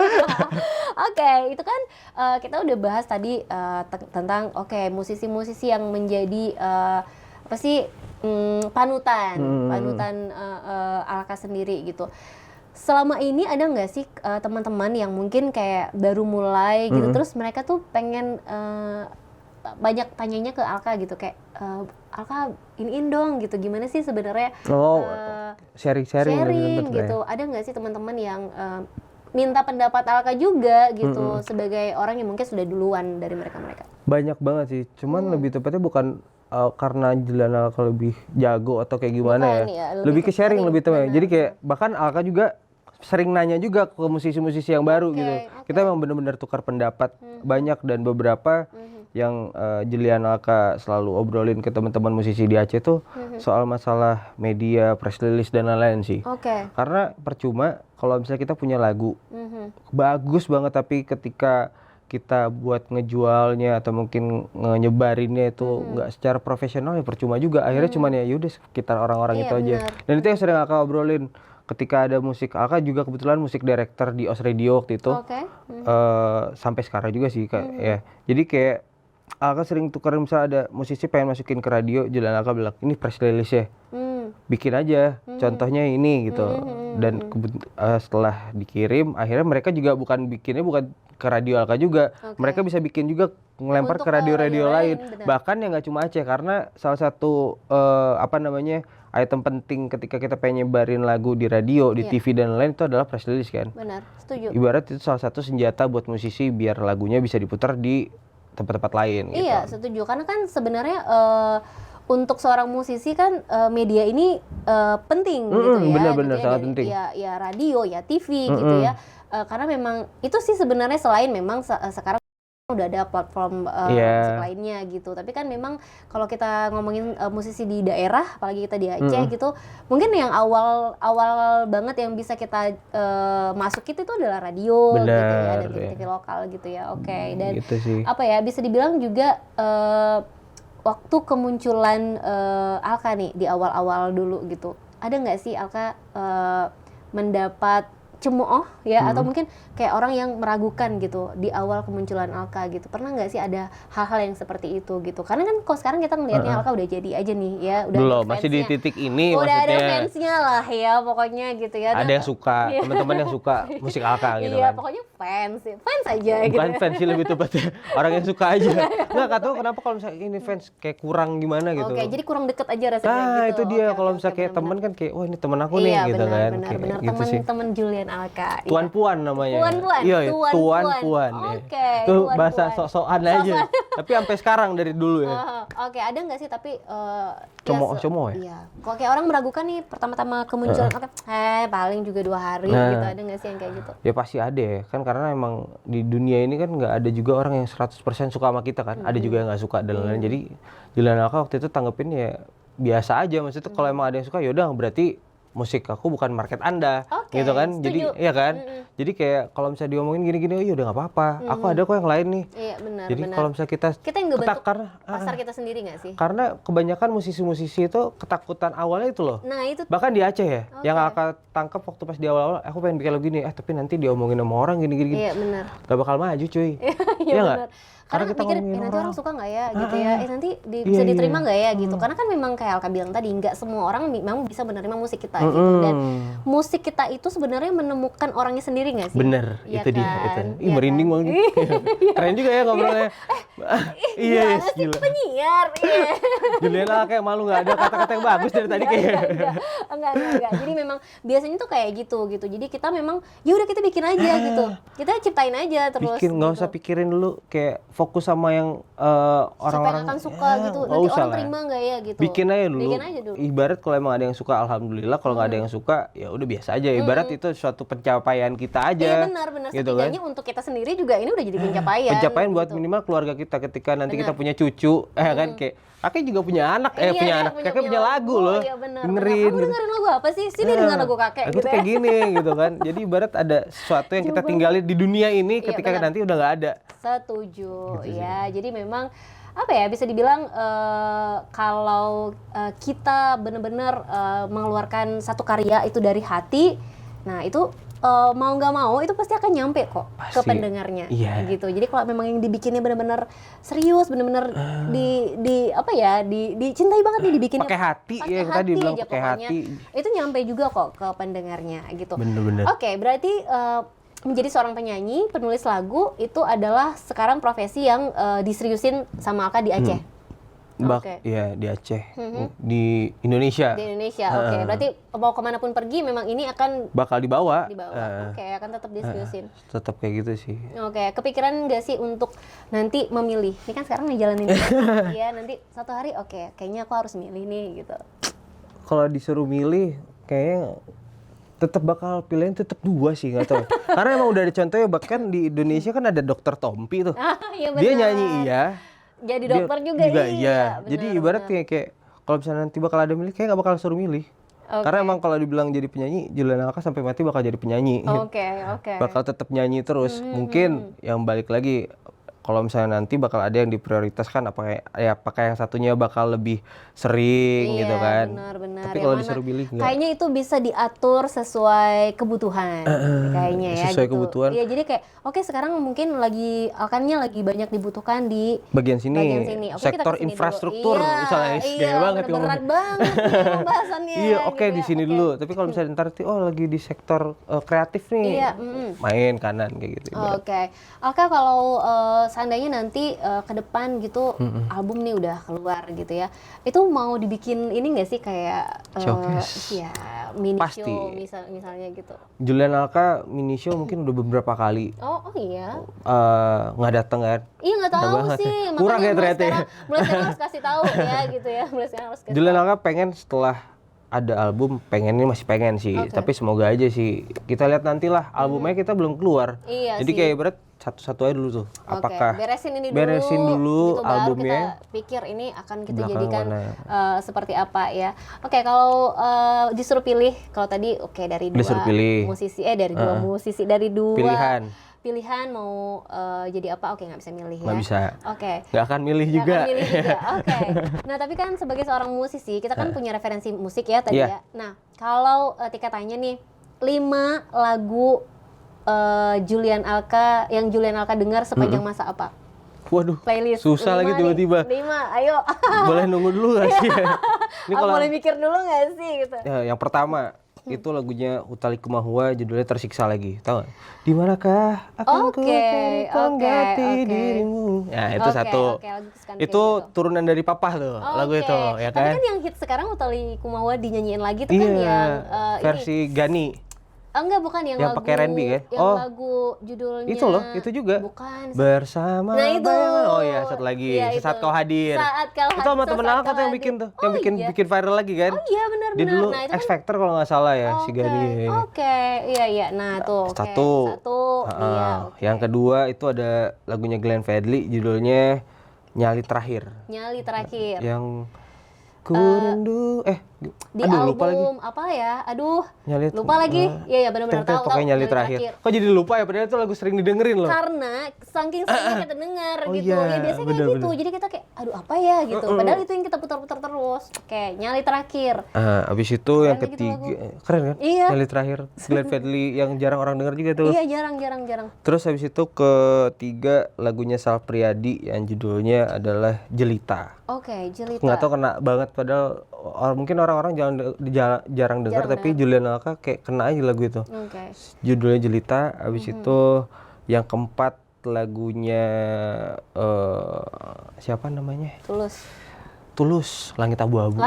Oke, itu kan kita udah bahas tadi tentang musisi-musisi yang menjadi apa sih panutan Alka sendiri gitu. Selama ini ada nggak sih teman-teman yang mungkin kayak baru mulai gitu, terus mereka tuh pengen banyak tanyanya ke Alka gitu, kayak Alka iniin dong gitu, gimana sih sebenarnya sharing gitu. Ada nggak sih teman-teman yang minta pendapat Alka juga gitu, sebagai orang yang mungkin sudah duluan dari mereka-mereka? Banyak banget sih, cuman lebih tepatnya bukan karena Julian Alka lebih jago atau kayak gimana Bukan, ya. ya, Lebih ke sharing, lebih tepatnya. benar. Jadi kayak bahkan Alka juga sering nanya juga ke musisi-musisi yang baru gitu. Kita emang bener-bener tukar pendapat banyak, dan beberapa yang Juliana Alka selalu obrolin ke teman-teman musisi di Aceh tuh soal masalah media, press release dan lain-lain sih. Karena percuma kalau misalnya kita punya lagu bagus banget tapi ketika kita buat ngejualnya atau mungkin nyebarinnya itu nggak secara profesional ya percuma juga. Akhirnya cuman ya yaudah sekitar orang-orang itu aja. Dan itu yang sering Alka obrolin. Ketika ada musik, Alka juga kebetulan musik director di OS Radio waktu itu. Sampai sekarang juga sih ya. Jadi kayak Alka sering tukerin, misalnya ada musisi pengen masukin ke radio, Juliana Alka bilang ini press release ya, bikin aja, contohnya ini gitu. Dan setelah dikirim, akhirnya mereka juga bikinnya bukan ke radio Alka juga, mereka bisa bikin juga ngelempar ke radio-radio lain. Bahkan yang nggak cuma Aceh, karena salah satu item penting ketika kita pengen nyebarin lagu di radio, di TV dan lain itu adalah press release kan. Benar, setuju. Ibarat itu salah satu senjata buat musisi biar lagunya bisa diputar di tempat-tempat lain. Iya, setuju. Karena kan sebenarnya untuk seorang musisi kan media ini penting gitu ya. Benar-benar sangat penting. Ya radio, ya TV gitu ya. Karena memang itu sih sebenarnya selain memang sekarang udah ada platform musik lainnya gitu. Tapi kan memang kalau kita ngomongin musisi di daerah, apalagi kita di Aceh gitu, mungkin yang awal banget yang bisa kita masuk itu adalah radio. Bener, gitu ya, dan TV lokal gitu ya. Dan gitu sih. apa ya, bisa dibilang juga waktu kemunculan Alka nih di awal-awal dulu gitu, ada nggak sih Alka mendapat cemooh ya, atau mungkin kayak orang yang meragukan gitu di awal kemunculan Alka gitu? Pernah nggak sih ada hal-hal yang seperti itu gitu? Karena kan kok sekarang kita ngelihatnya Alka udah jadi aja nih ya, udah belum, masih di titik ini udah maksudnya. ada fansnya lah ya pokoknya gitu ya. Ada yang suka, teman-teman yang suka musik Alka gitu Iya, kan. pokoknya fans aja gitu. Bukan fans sih, lebih tepatnya orang yang suka aja. Nggak tahu kenapa kalau misalnya ini fans kayak kurang gimana gitu. Jadi kurang deket aja rasanya gitu. Nah itu dia, kalau misalnya kayak teman kan kayak wah ini teman aku nih gitu kan. Benar, gitu teman Julian Alka. Tuan-puan namanya. Tuan-puan. Iya, tuan-puan. Itu bahasa sok-sokan aja. Tapi sampai sekarang dari dulu ya. Ada nggak sih tapi Cemooh ya? Iya. Kalau kayak orang meragukan nih pertama-tama kemunculan Alka, paling juga 2 hari gitu. Ada nggak sih yang kayak gitu? Ya pasti ada ya. Kan karena emang di dunia ini kan nggak ada juga orang yang 100% suka sama kita kan. Ada juga yang nggak suka dan lain-lain. Jadi Juliana Alka waktu itu tanggepin ya biasa aja. Maksudnya kalau emang ada yang suka ya udah, berarti musik aku bukan market Anda, gitu kan? Setuju. Jadi iya kan? Jadi kayak kalau misalnya diomongin gini-gini, oh iya udah nggak apa-apa. Aku ada kok yang lain nih. Iya benar. Jadi kalau misalnya kita yang ngebentuk karena pasar kita sendiri nggak sih? Karena kebanyakan musisi-musisi itu ketakutan awalnya itu loh. Nah itu. Bahkan di Aceh ya, yang Alka tangkap waktu pas di awal-awal, aku pengen bikin lagu gini, tapi nanti diomongin sama orang gini-gini. Iya benar. Gak bakal maju cuy. Iya nggak? Karena kita mikir nanti orang suka nggak ya gitu ya, nanti bisa diterima nggak ya gitu. Karena kan memang kayak Alka bilang tadi, nggak semua orang memang bisa menerima musik kita gitu. Dan musik kita itu sebenarnya menemukan orangnya sendiri nggak sih? Bener, ya itu kan? dia. Ih merinding banget. Keren juga ya ngobrolnya. Iya, gila. Penyiar. Juliana kayak malu nggak ada kata-kata yang bagus dari tadi kayak. Enggak. Jadi memang biasanya tuh kayak gitu. Jadi kita memang ya udah kita bikin aja gitu. Kita ciptain aja terus. Bikin, nggak usah pikirin dulu, kayak fokus sama yang orang-orang akan suka gitu. Nanti orang terima nggak ya gitu. Bikin aja dulu. Ibarat kalau emang ada yang suka alhamdulillah, kalau nggak ada yang suka ya udah biasa aja. Ibarat itu suatu pencapaian kita aja. Iya benar. Gitu setidaknya kan? Untuk kita sendiri juga ini udah jadi pencapaian. Pencapaian buat minimal keluarga kita ketika nanti kita punya cucu, kan kayak kakek juga punya anak, kakek punya lagu loh. Iya benar. Dengerin. Kamu dengerin lagu apa sih? Sini dengar lagu kakek gitu. Kayak gini gitu kan. Jadi ibarat ada sesuatu yang kita tinggalin di dunia ini ketika nanti udah nggak ada. Setuju gitu ya. Jadi memang apa ya, bisa dibilang kalau kita benar-benar mengeluarkan satu karya itu dari hati, nah itu mau nggak mau itu pasti akan nyampe kok ke pendengarnya, gitu. Jadi kalau memang yang dibikinnya benar-benar serius, benar-benar dicintai banget nih dibikinnya pakai hati, ya tadi bilang pakai hati, itu nyampe juga kok ke pendengarnya gitu. Bener-bener. Oke, berarti menjadi seorang penyanyi, penulis lagu itu adalah sekarang profesi yang diseriusin sama Alka di Aceh. Iya di Aceh, di Indonesia. Di Indonesia, oke. Berarti mau kemanapun pergi, memang ini akan bakal dibawa. Akan tetap diseriusin. Tetap kayak gitu sih. Oke, kepikiran nggak sih untuk nanti memilih? Ini kan sekarang ngejalanin, ya nanti satu hari, kayaknya aku harus milih nih gitu. Kalau disuruh milih, kayaknya tetap bakal pilihin tetap 2 sih, nggak tahu. Karena emang udah ada contohnya, bahkan di Indonesia kan ada Dokter Tompi tuh. Iya dia nyanyi Jadi dokter juga iya. benar, Jadi ibaratnya kayak kalau misalnya nanti bakal ada milih, kayak nggak bakal suruh milih. Karena emang kalau dibilang jadi penyanyi, Julian Alka sampai mati bakal jadi penyanyi. Oke. Bakal tetap nyanyi terus. Mungkin yang balik lagi, kalau misalnya nanti bakal ada yang diprioritaskan, apakah yang satunya bakal lebih sering gitu kan. Benar. Tapi kalau disuruh pilih enggak. Kayaknya itu bisa diatur sesuai kebutuhan kayaknya ya. Sesuai gitu. kebutuhan. Iya, jadi kayak oke, sekarang mungkin lagi banyak dibutuhkan di bagian sini. Oke, sektor kita kesini infrastruktur dulu. misalnya. Gaya banget berat banget nih pembahasannya. Iya, oke gitu di ya. sini dulu. Tapi kalau misalnya ntar lagi di sektor kreatif nih, main kanan kayak gitu. Oke, kalau seandainya nanti ke depan gitu album nih udah keluar gitu ya, itu mau dibikin ini nggak sih kayak showcase? Ya mini Pasti. show misalnya gitu. Julian Alka mini show mungkin udah beberapa kali. Oh iya. Nggak dateng kan? Iya nggak tahu banget sih. ya. Kurang ya ternyata ya. Mulai sekarang harus kasih tahu ya gitu ya. Mulai sekarang harus kasih. Julian Alka pengen setelah ada album, masih pengen sih. Tapi semoga aja sih. Kita lihat nantilah, albumnya kita belum keluar. Iya. Jadi kayak berat satu-satu aja dulu tuh. Apakah beresin ini beresin dulu gitu, albumnya. baru kita pikir ini akan kita Belakang jadikan mana. seperti apa ya. Oke, kalau disuruh pilih, kalau tadi dari dua musisi dari dua pilihan mau jadi apa? Oke, nggak bisa milih ya. Nggak bisa. Oke. Nggak akan milih juga. Oke. Nah, tapi kan sebagai seorang musisi, kita kan punya referensi musik ya tadi ya. Nah, kalau Tika tanya nih, 5 lagu Julian Alka yang Julian Alka dengar sepanjang masa apa? Waduh, playlist susah lagi tiba-tiba. 5, ayo. Boleh nunggu dulu nggak sih? Ini boleh mikir dulu nggak sih gitu? Ya, yang pertama itu lagunya Utali Kumahua, judulnya Tersiksa Lagi, tahu nggak? Di manakah akan ku pengganti dirimu? Ya itu satu. Itu turunan dari Papa tuh, lagu itu, ya kan? Tapi kan yang hit sekarang Utali Kumahua dinyanyiin lagi itu kan yang versi Gani. Enggak, bukan yang lagu pakai R&B kan? Yang lagu judulnya itu loh, itu juga. Bukan. Bersama itu. Oh iya, satu lagi. Saat Kau Hadir. Itu sama temen Alka tuh yang bikin tuh, yang bikin viral lagi kan? Oh iya, benar. Dia dulu Nah, X Factor kalau nggak salah ya, si Gani. Iya. Nah, tuh. Satu. Iya. Yang kedua itu ada lagunya Glenn Fredly, judulnya Nyali Terakhir. Yang ku rindu di album lupa lagi. Apa ya? Lupa lagi. Iya benar-benar tahu. Pokoknya Nyali Terakhir. Kok jadi lupa ya? Padahal itu lagu sering didengerin loh. Karena saking seringnya kita denger gitu. Iya, Ya biasanya kayak gitu. Jadi kita kayak apa ya gitu. Padahal itu yang kita putar-putar terus. Kayak Nyali Terakhir. Abis itu yang ketiga, keren kan? Iya. Nyali Terakhir, Glenn Fredly yang jarang orang denger juga tuh. Iya, jarang. Terus habis itu ketiga lagunya Sal Priadi yang judulnya adalah Jelita. Jelita. Nggak tahu kena banget, padahal mungkin orang-orang jarang dengar, tapi Julian Alka kayak kena aja lagu itu. Judulnya Jelita. Habis itu yang keempat lagunya siapa namanya? Tulus, Langit Abu-abu.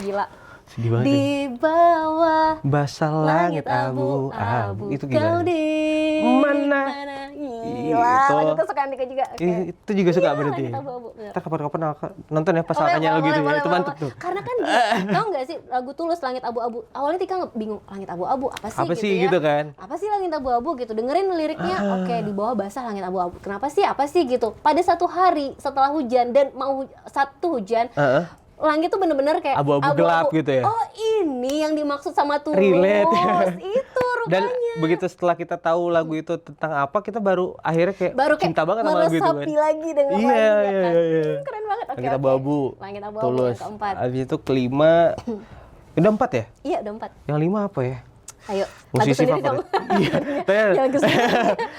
Gila. Sedih banget. Di bawah basah langit abu-abu. Itu gila. Kau di mana? Gila, lagu kesukaan Tika juga. Itu juga suka berarti. Kita kapan-kapan nonton ya pas nyanyi lagu itu. Itu mantep tuh. Karena kan tau nggak sih lagu Tulus Langit Abu-abu. Awalnya Tika bingung, langit abu-abu apa sih gitu kan? Apa sih langit abu-abu gitu. Dengerin liriknya, di bawah basah langit abu-abu. Kenapa sih? Apa sih gitu. Pada satu hari setelah hujan dan mau satu hujan, langit tuh bener-bener kayak abu-abu gelap gitu ya. Oh, ini yang dimaksud sama Tulus. Relate. Itu rupanya. Dan begitu setelah kita tahu lagu itu tentang apa, kita baru akhirnya kayak cinta banget sama lagu itu kan. Meresapi lagi dengan lagu Iya. Keren banget. Langit abu-abu. Langit abu-abu Tulus. yang keempat. Habis itu kelima. Udah 4 ya? Iya, udah 4. Yang 5 apa ya? Ayo, musisi favorit. Iya.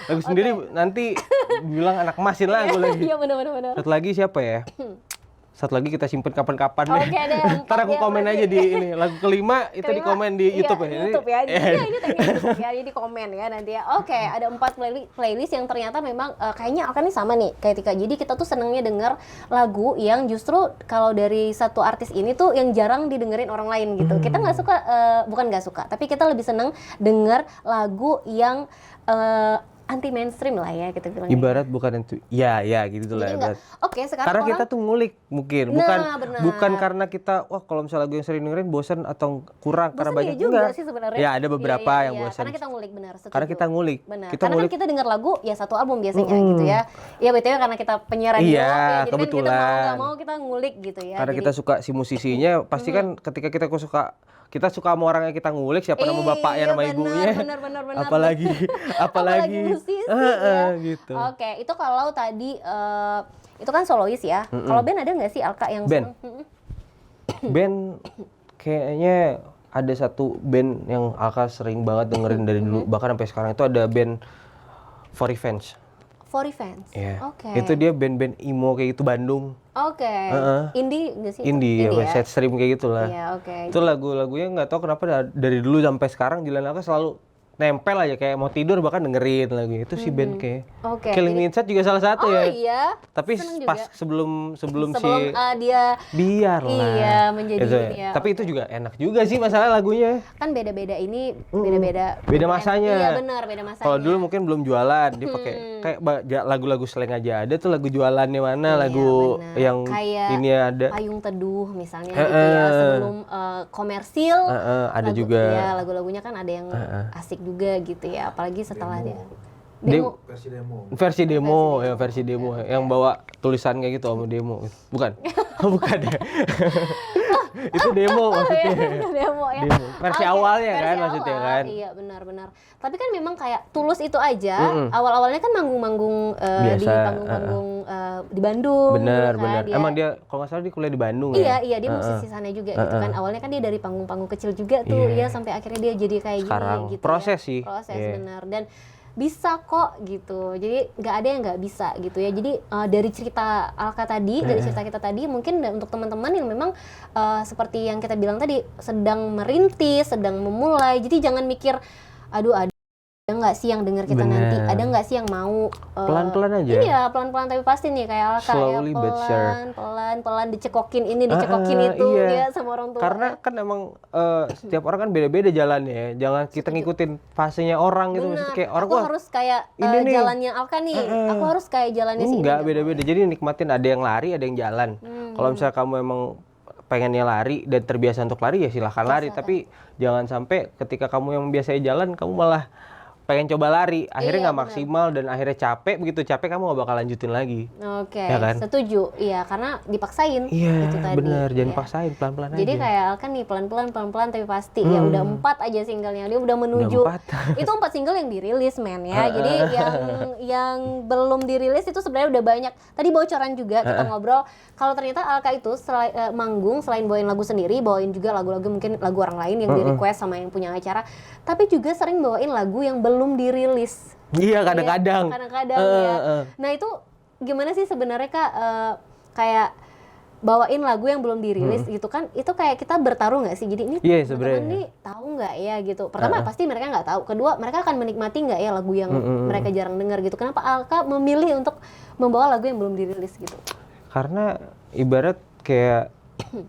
Lagu sendiri nanti bilang anak emasin lagu lagi. Iya, benar. Satu lagi siapa ya? Satu lagi kita simpen kapan-kapan deh. Oke deh. Ntar aku komen aja di ini. Lagu kelima itu di komen di YouTube ya. YouTube ya. Iya, ini tag YouTube ya. Ini di komen ya nanti ya. Oke, ada 4 playlist yang ternyata memang kayaknya akan sama nih kayak Tika. Jadi kita tuh senengnya denger lagu yang justru kalau dari satu artis ini tuh yang jarang didengerin orang lain gitu. Kita nggak suka, bukan nggak suka, tapi kita lebih seneng denger lagu yang anti mainstream lah ya kita bilang. Ibarat bukan itu, ya gitu lah. Oke, sekarang karena orang, kita tuh ngulik mungkin, bukan karena kita wah kalau misalnya lagu yang sering dengerin bosan atau kurang karena banyak juga sih sebenarnya. Ya ada beberapa yang bosan. Karena kita ngulik benar. Karena kita ngulik. Benar. Karena kan kita dengar lagu ya satu album biasanya gitu ya. Ya BTW karena kita penyiar radio, iya, ya, jadi kebetulan. kan kita mau nggak mau kita ngulik gitu ya. Karena kita suka si musisinya, pasti kan ketika kita suka sama orang yang kita ngulik, siapa nama bapaknya, nama ibunya. Benar. Apalagi musisi ya. Gitu. Oke, itu kalau tadi itu kan solois ya. Kalau band ada nggak sih Alka yang band? Band kayaknya ada satu band yang Alka sering banget dengerin dari dulu, bahkan sampai sekarang itu ada band For Revenge. For Revenge. Yeah. Oke. Itu dia band-band emo kayak gitu Bandung. Oke. Indie nggak sih? Indie ya, set stream kayak gitulah. Iya, oke. Itu lagu-lagunya nggak tahu kenapa dari dulu sampai sekarang Jalan Alka selalu nempel aja, kayak mau tidur bahkan dengerin lagu itu si band kayak. Oke. Killing Inside juga salah satu ya. Oh iya. Tapi pas sebelum si dia biarlah. Iya, menjadi itu, ya. Tapi itu juga enak juga sih masalah lagunya. Kan beda-beda ini, beda-beda. Beda masanya. Iya benar, beda masanya. Kalau dulu mungkin belum jualan, dia pakai kayak lagu-lagu slang aja ada tuh, lagu jualannya mana, lagu bener. yang kayak ini ada. Payung Teduh misalnya gitu ya, sebelum komersil. Ada juga. Ya, lagu-lagunya kan ada yang asik juga gitu ya, apalagi setelah dia versi demo yang bawa tulisan kayak gitu sama demo. Bukan. Bukan ya. Itu demo maksudnya. Demo ya. Versi awalnya kan maksudnya kan. Iya, benar. Tapi kan memang kayak Tulus itu aja awal-awalnya kan manggung-manggung di panggung-panggung di Bandung. Benar. Dia, emang dia kalau nggak salah dia kuliah di Bandung ya. Iya, dia musisi sana juga gitu kan. Awalnya kan dia dari panggung-panggung kecil juga tuh, ya sampai akhirnya dia jadi kayak sekarang, gini gitu. Proses ya. sih. Proses benar. Dan bisa kok gitu, jadi nggak ada yang nggak bisa gitu ya. Jadi dari cerita Alka tadi, dari cerita kita tadi, mungkin untuk teman-teman yang memang seperti yang kita bilang tadi, sedang merintis, sedang memulai, jadi jangan mikir aduh ada nggak sih yang dengar kita nanti, ada nggak sih yang mau, pelan-pelan aja. Iya, pelan-pelan, tapi pasti nih kayak Alka slowly ya, pelan-pelan dicekokin ini, dicekokin itu ya sama orang tua. Karena kan emang setiap orang kan beda-beda jalannya ya. Jangan kita ngikutin fasenya orang gitu. Maksudnya kayak orang aku harus kayak jalannya Alka nih, aku harus kayak jalannya si ini. Enggak, beda-beda. Jadi nikmatin, ada yang lari, ada yang jalan. Kalau misalnya kamu emang pengennya lari dan terbiasa untuk lari ya silahkan lari. Tapi jangan sampai ketika kamu yang biasanya jalan, kamu malah pengen coba lari, akhirnya nggak maksimal dan akhirnya capek, begitu capek kamu nggak bakal lanjutin lagi. Oke, ya kan? Setuju, iya karena dipaksain. Iya, itu tadi. Bener, jangan paksain, pelan-pelan aja. Jadi kayak Alka nih pelan-pelan tapi pasti ya udah 4 aja singlenya, dia udah menuju. Itu 4 single yang dirilis men ya. Jadi yang belum dirilis itu sebenarnya udah banyak. Tadi bocoran juga kita ngobrol, kalau ternyata Alka itu manggung selain bawain lagu sendiri, bawain juga lagu-lagu mungkin lagu orang lain yang di request sama yang punya acara, tapi juga sering bawain lagu yang belum dirilis. Iya, kadang-kadang. Ya. Nah, itu gimana sih sebenarnya Kak, kayak bawain lagu yang belum dirilis gitu kan, itu kayak kita bertaruh nggak sih? Jadi ini teman-teman nih tahu nggak ya gitu. Pertama pasti mereka nggak tahu. Kedua, mereka akan menikmati nggak ya lagu yang mereka jarang dengar gitu. Kenapa Alka memilih untuk membawa lagu yang belum dirilis gitu? Karena ibarat kayak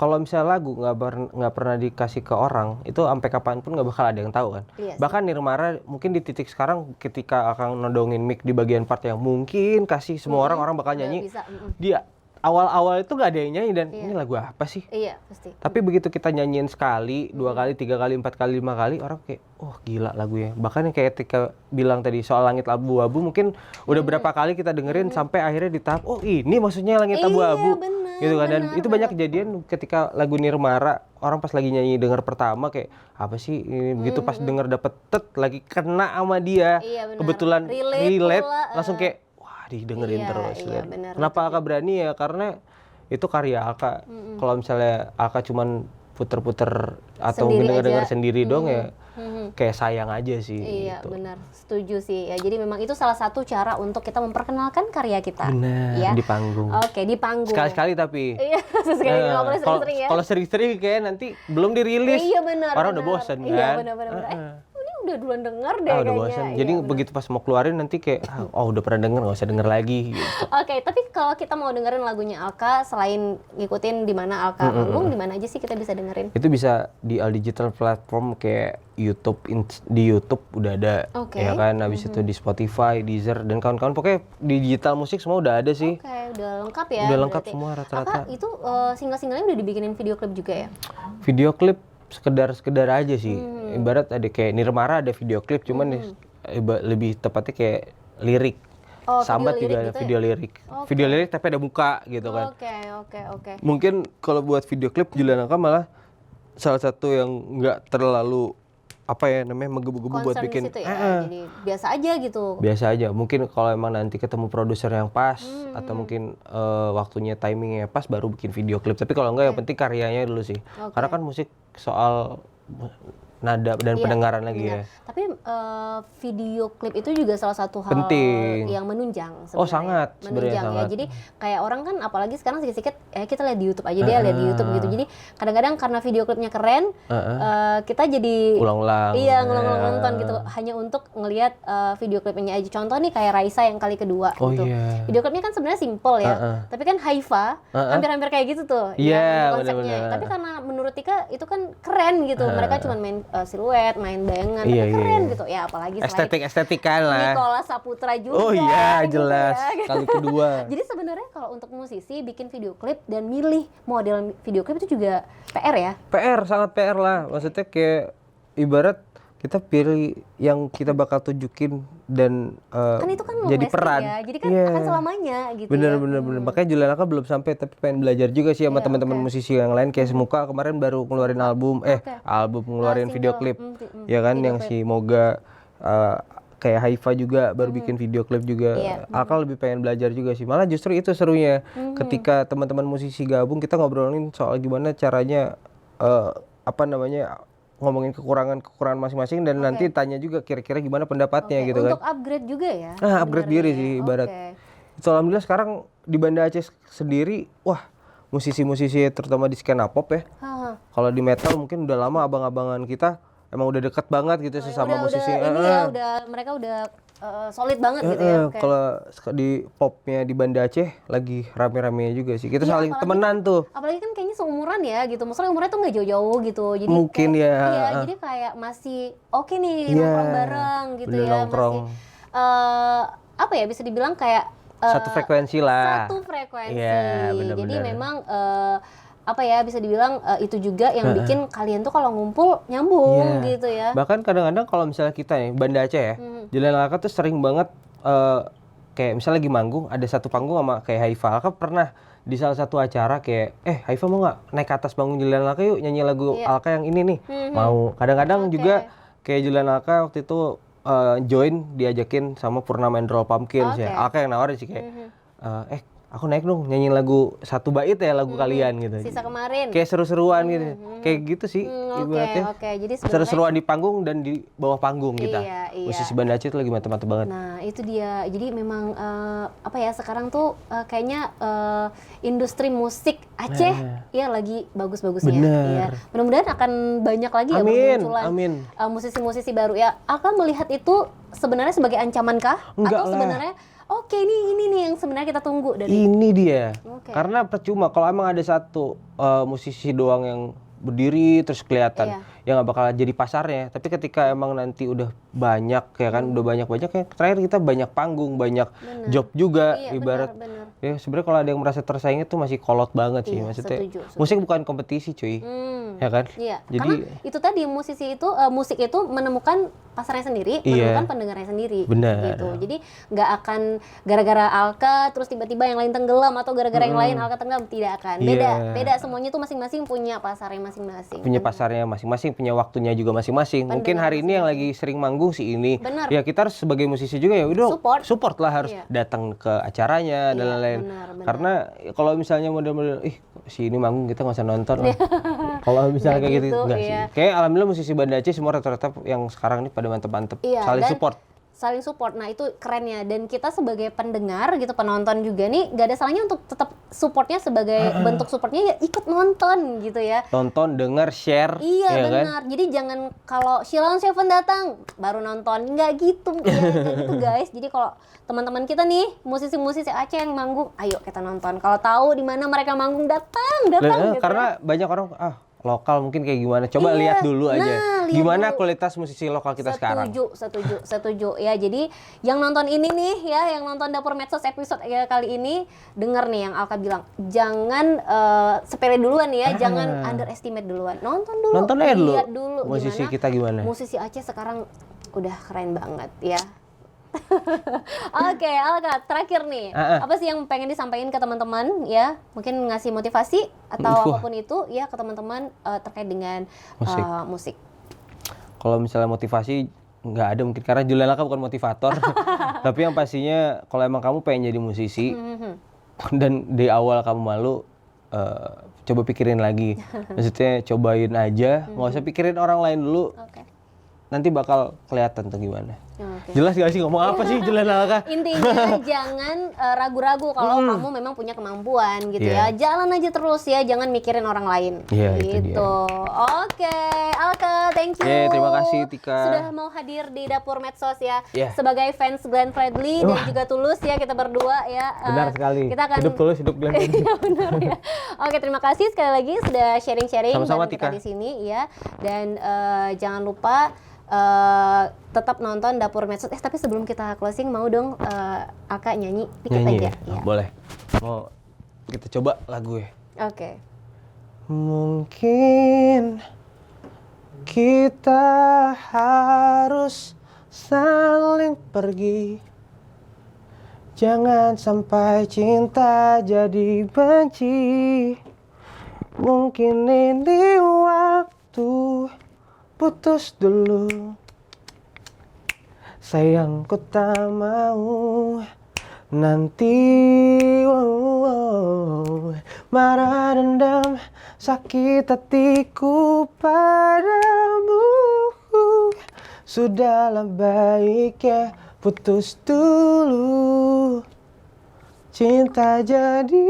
kalau misalnya lagu nggak pernah dikasih ke orang, itu sampai kapanpun nggak bakal ada yang tahu kan. Bahkan Nirmala mungkin di titik sekarang ketika akan nodongin mic di bagian part yang mungkin kasih semua orang bakal nyanyi, dia awal-awal itu nggak ada yang nyanyi dan ini lagu apa sih? Iya pasti. Tapi begitu kita nyanyiin sekali, 2 kali, 3 kali, 4 kali, 5 kali, orang kayak oh gila lagunya. Bahkan yang kayak ketika bilang tadi soal Langit Abu-Abu, mungkin udah berapa kali kita dengerin sampai akhirnya di tahap oh ini maksudnya Langit Abu-Abu. Gitu kan, dan itu banyak kejadian ketika lagu Nirmala, orang pas lagi nyanyi denger pertama kayak apa sih ini, begitu pas denger dapet lagi kena sama dia, kebetulan relate langsung kayak wah didengerin terus. Kenapa Alka berani ya, karena itu karya Alka. Kalau misalnya Alka cuman puter-puter atau denger sendiri dong ya kayak sayang aja sih. Iya gitu. Benar, setuju sih ya. Jadi memang itu salah satu cara untuk kita memperkenalkan karya kita. Benar, ya? Di panggung. Oke, di panggung. Sekali-sekali tapi. Iya, sekali nggak boleh sering-sering ya. Kalau sering-sering kayak nanti belum dirilis. Iya benar. Orang udah bosan kan. Iya benar-benar. Ini udah duluan denger deh udah kayaknya. bosan. Jadi begitu pas mau keluarin nanti kayak udah pernah denger, nggak usah denger lagi gitu. Oke, tapi kalau kita mau dengerin lagunya Alka, selain ngikutin di mana Alka manggung, di mana aja sih kita bisa dengerin? Itu bisa di all digital platform kayak YouTube, di YouTube udah ada, ya kan. Habis itu di Spotify, Deezer dan kawan-kawan. Pokoknya di digital musik semua udah ada sih. Oke, udah lengkap ya. Udah lengkap berarti. semua rata-rata. Alka itu single-singlenya udah dibikinin video klip juga ya? Video klip sekedar aja sih. Ibarat ada kayak Nirmara ada video klip, cuman lebih tepatnya kayak lirik. Sambat juga ada video lirik. Video lirik tapi ada muka gitu kan. Oke. Mungkin kalau buat video klip Julian Alka malah salah satu yang nggak terlalu menggebu-gebu buat bikin. Situ ya? Jadi biasa aja gitu. Biasa aja. Mungkin kalau emang nanti ketemu produser yang pas atau mungkin waktunya timingnya pas baru bikin video klip. Tapi kalau enggak yang penting karyanya dulu sih. Karena kan musik soal nada dan pendengaran lagi ya. Tapi video klip itu juga salah satu hal penting yang menunjang sebenarnya. Oh sangat, menunjang ya. Jadi kayak orang kan apalagi sekarang sedikit-sedikit kita lihat di YouTube aja lihat di YouTube gitu. Jadi kadang-kadang karena video klipnya keren, kita jadi ulang-ulang. Iya, ngulang-ulang nonton gitu hanya untuk ngelihat video klipnya aja. Contoh nih kayak Raisa yang kali kedua gitu. Video klipnya kan sebenarnya simple ya. Tapi kan Haifa hampir-hampir kayak gitu tuh konsepnya. Tapi karena menurut Tika itu kan keren gitu. Mereka cuma main siluet, main bayangan, tapi keren gitu ya, apalagi estetika lah. Nicholas Saputra juga. Oh iya, gitu jelas. Ya. Kali kedua. Jadi sebenarnya kalau untuk musisi bikin video klip dan milih model video klip itu juga PR ya? PR, sangat PR lah. Maksudnya kayak ibarat kita pilih yang kita bakal tunjukin dan kan itu kan jadi peran ya. Jadi kan akan selamanya gitu. Bener. Makanya Julian Alka belum sampai, tapi pengen belajar juga sih sama teman-teman musisi yang lain kayak Semuka kemarin baru ngeluarin album ngeluarin video klip ya kan, yang si Moga kayak Haifa juga baru bikin video klip juga. Alka lebih pengen belajar juga sih, malah justru itu serunya ketika teman-teman musisi gabung, kita ngobrolin soal gimana caranya ngomongin kekurangan masing-masing dan nanti tanya juga kira-kira gimana pendapatnya gitu kan. Untuk upgrade juga ya? Upgrade diri sih ibarat. So, alhamdulillah sekarang di Banda Aceh sendiri, wah musisi-musisi terutama di skena pop ya. Kalau di metal mungkin udah lama abang-abangan kita emang udah deket banget gitu sesama musisi. Mereka udah solid banget gitu ya. Kalau di popnya di Banda Aceh lagi rame-ramenya juga sih. Kita saling temenan tuh. Apalagi kan kayaknya seumuran ya gitu. Maksudnya umurnya tuh nggak jauh-jauh gitu. Jadi mungkin kayak, ya. Iya, jadi kayak masih oke nih nongkrong bareng gitu ya. Nongkrong. Masih bisa dibilang kayak satu frekuensi lah. Satu frekuensi. Iya, bener-bener. Jadi memang bisa dibilang itu juga yang bikin kalian tuh kalau ngumpul nyambung gitu ya. Bahkan kadang-kadang kalau misalnya kita nih Banda Aceh ya, Julian Alka tuh sering banget kayak misalnya lagi manggung, ada satu panggung sama kayak Haifa. Alka pernah di salah satu acara kayak Haifa mau nggak naik ke atas panggung Julian Alka yuk nyanyi lagu Alka yang ini nih. Mau. Kadang-kadang juga kayak Julian Alka waktu itu join diajakin sama Purnama Endrol Pumpkins ya. Alka yang nawarin sih kayak aku naik dong nyanyiin lagu satu bait ya lagu kalian gitu. Sisa kemarin. Kayak seru-seruan gitu. Kayak gitu sih ibaratnya. Jadi seru-seruan di panggung dan di bawah panggung kita. Iya. Musisi Banda Aceh itu lagi mantap-mantap banget. Nah, itu dia. Jadi memang sekarang tuh kayaknya industri musik Aceh lagi bagus-bagusnya. Bener. Ya. Mudah-mudahan akan banyak lagi ya bermunculan musisi-musisi baru ya. Akan melihat itu sebenarnya sebagai ancaman kah? Enggak atau lah. Sebenarnya ini nih yang sebenarnya kita tunggu dari ini dia. Karena percuma kalau emang ada satu musisi doang yang berdiri terus kelihatan ya nggak bakal jadi pasarnya. Tapi ketika emang nanti udah banyak ya kan, udah banyak kayak terakhir kita banyak panggung, banyak job juga ibarat. Bener. Ya sebenarnya kalau ada yang merasa tersaing itu masih kolot banget sih maksudnya. Setuju. Musik bukan kompetisi cuy. Ya kan? Iya. Jadi karena itu tadi musik itu menemukan pasarnya sendiri, menemukan pendengarnya sendiri. Benar. Gitu. Jadi nggak akan gara-gara Alka terus tiba-tiba yang lain tenggelam atau gara-gara yang lain Alka tenggelam, tidak akan. Beda semuanya tuh masing-masing punya pasarnya masing-masing. Punya pasarnya masing-masing, punya waktunya juga masing-masing. Mungkin hari ini yang lagi sering manggung si ini. Bener. Ya kita harus sebagai musisi juga ya udah support lah, harus datang ke acaranya dan lain-lain. Karena kalau misalnya model-model si ini manggung kita nggak usah nonton lah. Kalau misalnya kayak gitu enggak sih. Kayak alhamdulillah musisi Banda Aceh semua rata-rata yang sekarang ini pada mantep-mantep. Saling support. saling support. Nah itu kerennya, dan kita sebagai pendengar gitu, penonton juga nih gak ada salahnya untuk tetap supportnya sebagai bentuk supportnya ya ikut nonton gitu ya. Nonton, denger, share. Iya ya benar. kan? Jadi jangan kalau Sheila on 7 datang baru nonton, nggak gitu ya, nggak gitu guys. Jadi kalau teman-teman kita nih musisi-musisi Aceh yang manggung, ayo kita nonton. Kalau tahu di mana mereka manggung, datang gitu karena ya. banyak orang lokal mungkin kayak gimana. Coba lihat dulu aja. lihat Gimana dulu. kualitas musisi lokal kita sekarang. Setuju ya. Jadi yang nonton ini nih ya, yang nonton Dapur Medsos episode kali ini, denger nih yang Alka bilang, jangan sepele duluan ya, jangan underestimate duluan. Nonton dulu, lihat dulu musisi kita gimana. Musisi Aceh sekarang udah keren banget ya. Oke, Alka, terakhir nih, apa sih yang pengen disampaikan ke teman-teman ya? Mungkin ngasih motivasi atau apapun itu ya ke teman-teman terkait dengan musik. Kalau misalnya motivasi nggak ada mungkin, karena Juliana kan bukan motivator. Tapi yang pastinya kalau emang kamu pengen jadi musisi dan di awal kamu malu, coba pikirin lagi. Maksudnya cobain aja, nggak usah pikirin orang lain dulu. Nanti bakal kelihatan tuh gimana. Jelas gak sih ngomong apa sih Juliana Alka? Intinya jangan ragu-ragu kalau kamu memang punya kemampuan gitu ya. Jalan aja terus ya, jangan mikirin orang lain. Gitu. Oke, Alka, thank you. Terima kasih Tika. Sudah mau hadir di Dapur Medsos ya. Sebagai fans Glenn Fredly dan juga Tulus ya, kita berdua ya. Benar sekali. Kita akan hidup Tulus, hidup Glenn Fredly. Benar ya. Oke, terima kasih sekali lagi sudah sharing-sharing sama-sama kita Tika di sini ya. Dan jangan lupa tetap nonton Dapur Medsos. Tapi sebelum kita closing, mau dong Alka nyanyi dikit aja. Ya. Boleh. Mau kita coba lagu ya? Oke. Mungkin kita harus saling pergi. Jangan sampai cinta jadi benci. Mungkin ini waktu putus dulu. Sayang, ku tak mau nanti marah, dendam, sakit hatiku padamu. Sudahlah baiknya putus dulu. Cinta jadi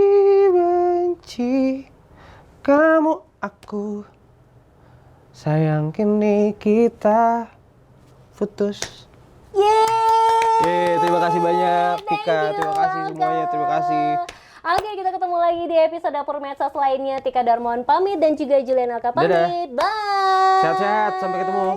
benci. Kamu, aku, sayang, kini kita putus. Terima kasih banyak Tika, terima kasih semuanya, terima kasih. Oke, kita ketemu lagi di episode Dapur Medsos lainnya. Tika Darmawan pamit dan juga Juliana Alka pamit. Dadah. Bye. Sehat-sehat, sampai ketemu.